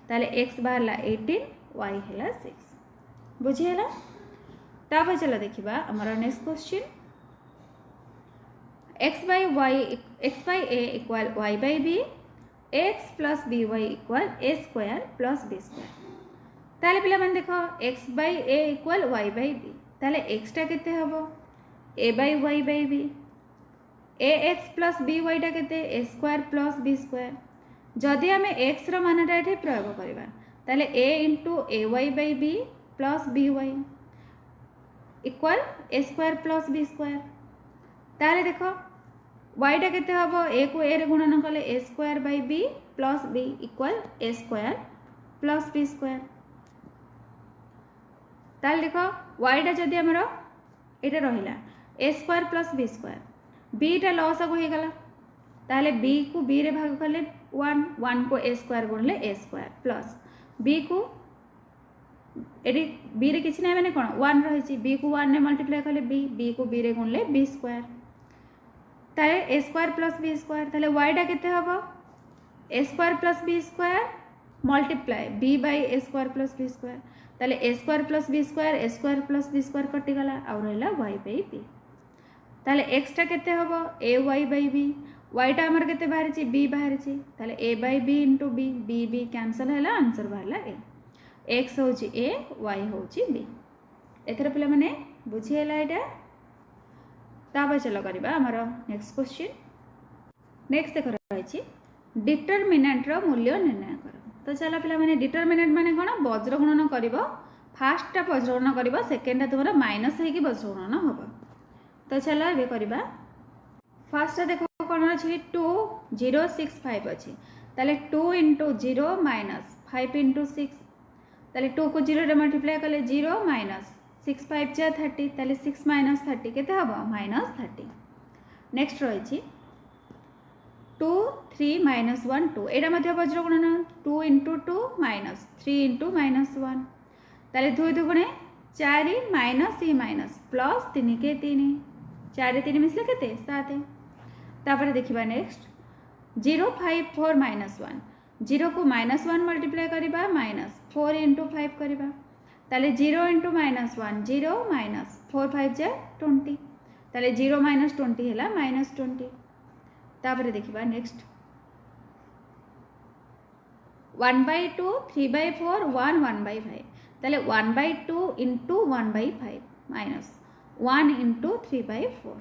ताले x बाहरला 18 y हैला 6 बुझिहेला। तापर चलो देखिबा हमर next question x by a equal y by b x plus by equal a square plus b square ताले पिला मन देखो x by a equal y by b ताले x टा केते हबो a by y by b ax plus by टा केते a square plus b square जदि आमे x रो मानटा एठी प्रयोग करबा ताले a into ay by b plus by equal a square plus b square ताले देखो y टा केते हबो a को a रे गुणन कले a square by b plus b equal a square plus b square ताले देखो y टा जदि हमरो एटा रहिला a square plus b square b टा लॉस हो गला ताले b को b रे भाग कले 1 को a स्क्वायर गुणले a स्क्वायर प्लस b को एडी b रे किछि नै माने कोन 1 रहिछि b को 1 ने मल्टीप्लाई कले b को b रे गुणले b स्क्वायर ताले a square plus b square ताले y टा केते हबो a square plus b square multiply b by a square plus b square ताले a square plus b square कटि गला आ रहला y बाय b ताले x टा केते हबो a y by b y टा हमर केते बाहर छि b बाहर छि ताले a by b into b b cancel हैला आंसर बाहरला a x होछि a y होछि b एथरा पिला माने बुझीगला यहाँ तापर चल करवा आमर नेक्स्ट क्वेश्चन नेक्स्ट देख रही डिटरमिनेंट रो मूल्य निर्णय कर तो चलो पिला माने डिटरमिनेंट माने कौन वज्र गुणन कर फास्टा वज्र गुणन कर सेकेंडा तुम माइनस होगी वज्र गुणन हम तो चलो ये करवा फास्ट देख कौन अच्छी 2065 अच्छी ताले 2 इंटू 0 माइनस 5 इंटू 6 ताले 2 को 0 रे मल्टीप्लाई कले 0 माइनस 6 5 जा 30 ताले 6 माइनस 30 केते हबो माइनस 30 नेक्स्ट रही 2 3 माइनस 1 2 एटा मध्य वज्र गुणन 2 इंटू 2 माइनस 3 इंटू माइनस 1 ताले 2 दुगुणे 4 माइनस ई माइनस प्लस 3 के 3 4 3 मिसले केते 7 तापर देखिबा नेक्स्ट 0 5 4 माइनस 1 0 को माइनस 1 मल्टीप्लाई करवा माइनस 4 इंटू 5 करवा ताले 0 इंटू माइनस 1 0 माइनस 4 5 जा 20 ताले 0 माइनस 20 है माइनस 20 तापर देखिबा नेक्स्ट 1/2 3/4 1 1/5 ताले 1/2 इंटू 1/5 माइनस 1 इंटू 3/4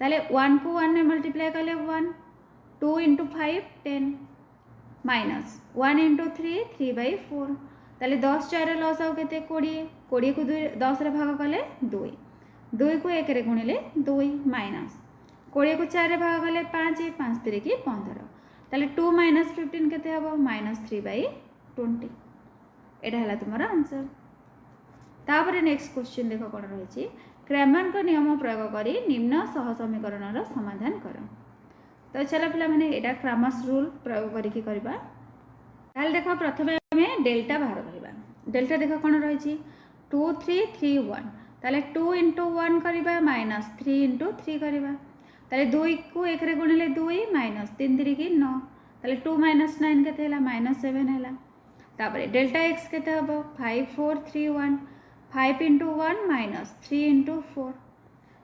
ताले 1 को 1 ने मल्टीप्लाई कले 1 2 इंटू 5 10 माइनस 1 इंटू 3 3/4 ताले 10 4 लस आउ के 20 20 को 10 रे भाग कले 2 2 को 1 रे गुणिले 2 माइनस 20 को 4 रे भाग कले 5 5 3 की 15 ताले 2 माइनस 15 केते हबो माइनस 3/20 एटा हला तुमरा आंसर तापर नेक्स्ट क्वेश्चन देखो कोन रही क्रैमर का नियम प्रयोग करी निम्न सह समीकरण समाधान कर तो चलो पिला माने एटा क्रैमर्स रूल प्रयोग करिकी करबा ताल देखो प्रथमे हमें डेल्टा बाहर करबा डेल्टा देखो कोन रही 2 3 3 1 ताले 2 इंटू 1 करबा माइनस 3 इंटू 3 करबा ताले 2 को 1 रे गुणिले 2 माइनस 3 3 की 9 ताले 2 माइनस 9 केते हला माइनस 7 हला तापर डेल्टा एक्स केते हबो 5 4 3 1 5 इंटू 1 माइनस 3 इंटू 4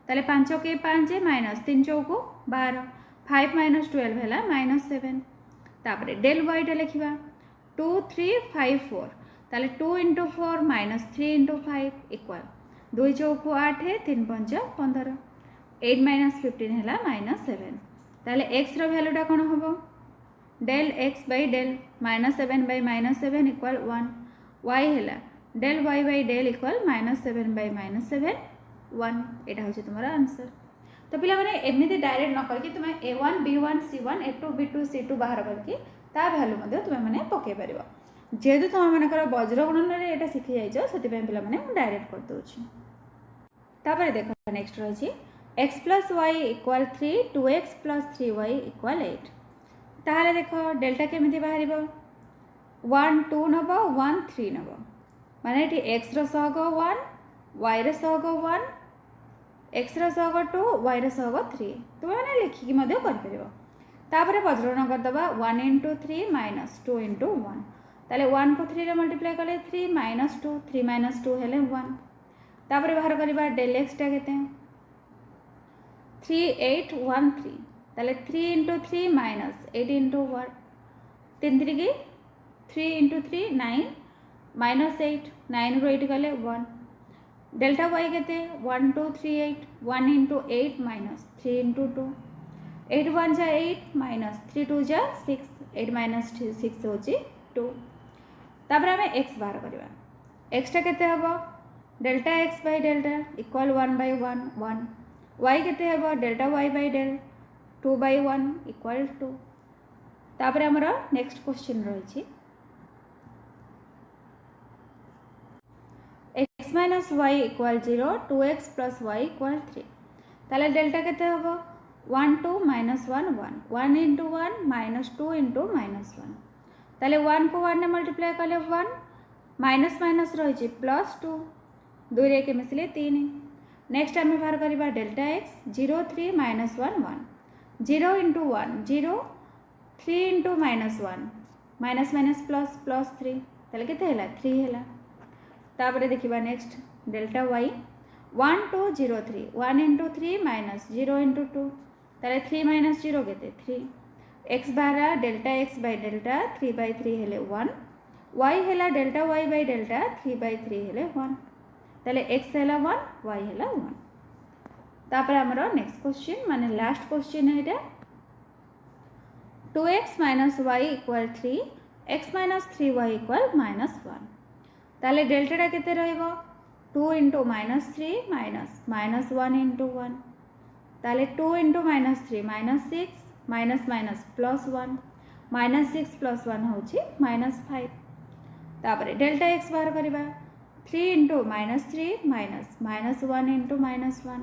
ताले 5 के 5 माइनस 3 चौको 12 5 माइनस 12 है माइनस 7 तापर डेल वाईटा लिखा 2 3 5 4 ताले 2 इंटू 4 माइनस 3 इंटू 5 इक्वाल 2 चौको 8 3 5 15 8 माइनस 15 है माइनस 7 ताले एक्स रो भैल्यूटा कौन हम del X by del minus 7 by minus 7 equal 1 Y है del Y by del equal minus 7 by minus 7 1 यहाँ हूँ तुम आंसर तो पिला माने एमती डायरेक्ट न करके तुम A1 B1 C1 A2 B2 C2 बाहर करके ता भैल्यू तुम मैंने पकई पार जेहेतु तुम मनकर वज्र गुणन यहाँ शिखी जाइए से पिला माने डायरेक्ट कर दूँ तापर देख नेक्स्ट रही x plus Y equal 3 2x plus 3y equal 8 ताहले देख डेल्टा केमी बाहर 1 2 नब 1 3 नब माने ये एक्स रहग 1 वाई रहग 1 एक्स रहग 2 वाई रहग 3 तुम मैंने लिखिकी कर वज्रगुण करदे 1 इंटू 3 माइनस 2 इंटू 1 ताले 1 को 3 रे मल्टीप्लाई कले 3 माइनस 2 3 माइनस 2 है 1 तापर बाहर करवा डेल एक्सटा के 3 8 1 3 ताले 3 इंटू 3 माइनस 8 इंटू 1 3 3 की 3 इंटू 3 9 माइनस 8 9 रू 8 गले 1 डेल्टा वाई के 1 2 3 8 1 इंटू 8 माइनस 3 इंटू 2 8 1 जा 8 माइनस 3 2 जा 6 8 माइनस 6 हूँ 2 तापर आम एक्स बाहर करवा एक्सटा के delta X by delta equal 1 by 1 1 Y के delta Y by del 2 by 1 equal 2 तापर आमर नेक्स्ट क्वेश्चन रही X minus Y equal 0 2x plus Y equal 3 ताले डेल्टा के 1 2 minus 1 1 1 into 1 minus 2 into minus 1 ताले 1 को 1 ने मल्टीप्लाई कले 1 माइनस माइनस रही प्लस 2 2 रे के मिसले 3 नेक्स्ट आम बाहर करवा delta X 0 3 minus 1 1 0 into 1 0 3 into minus 1 minus minus plus plus 3 ताले के 3 है तापर देखिबा next delta Y 1 2 0 3 1 into 3 minus 0 into 2 ताले 3 माइनस 0 के 3 एक्स बाहर delta X by delta 3 by 3 है 1 वाई है delta Y by delta 3 by 3 है 1 ताले x हैला 1 y हैला 1 तापर हमरो नेक्स्ट क्वेश्चन माने लास्ट क्वेश्चन है एटा 2x - y = 3 x - 3y = -1 ताले डेल्टा टा केते रहइबो 2 * -3 - -1 * 1 ताले 2 * -3 -6 -+1 -6 + 1 होची -5 तापर डेल्टा x बाहर करबा 3 * -3 -1 * -1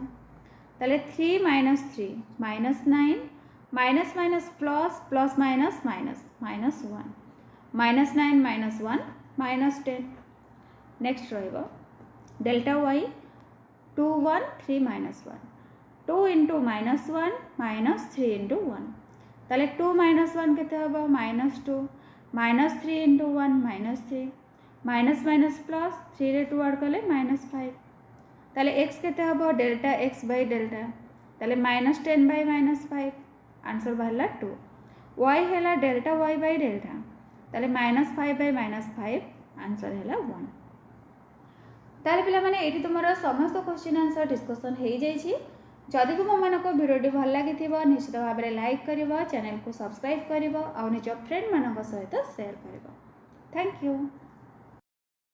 ताले 3 - 3 -9 -+ +- -1 -9 -1 -10 नेक्स्ट रहिबो डेल्टा y 2 1 3 -1 2 * -1 -3 * 1 ताले 2 - 1 केते हबो -2 -3 * 1 -3 -+ 3 रे 2 ऐड करले -5 ताले x केते हबो डेल्टा x बाय डेल्टा ताले -10 बाय -5 आंसर बाहरला 2 y हैला डेल्टा y बाय डेल्टा ताले -5 बाय -5 आंसर हैला 1 ताले पिला माने एठी तुमरा समस्त क्वेश्चन आंसर डिस्कशन हे जाई छी जदि तुम मानको वीडियो भल लगी निश्चित भाव में लाइक कर चैनल को सब्सक्राइब कर निज फ्रेंड मान सहित शेयर कर थैंक यू।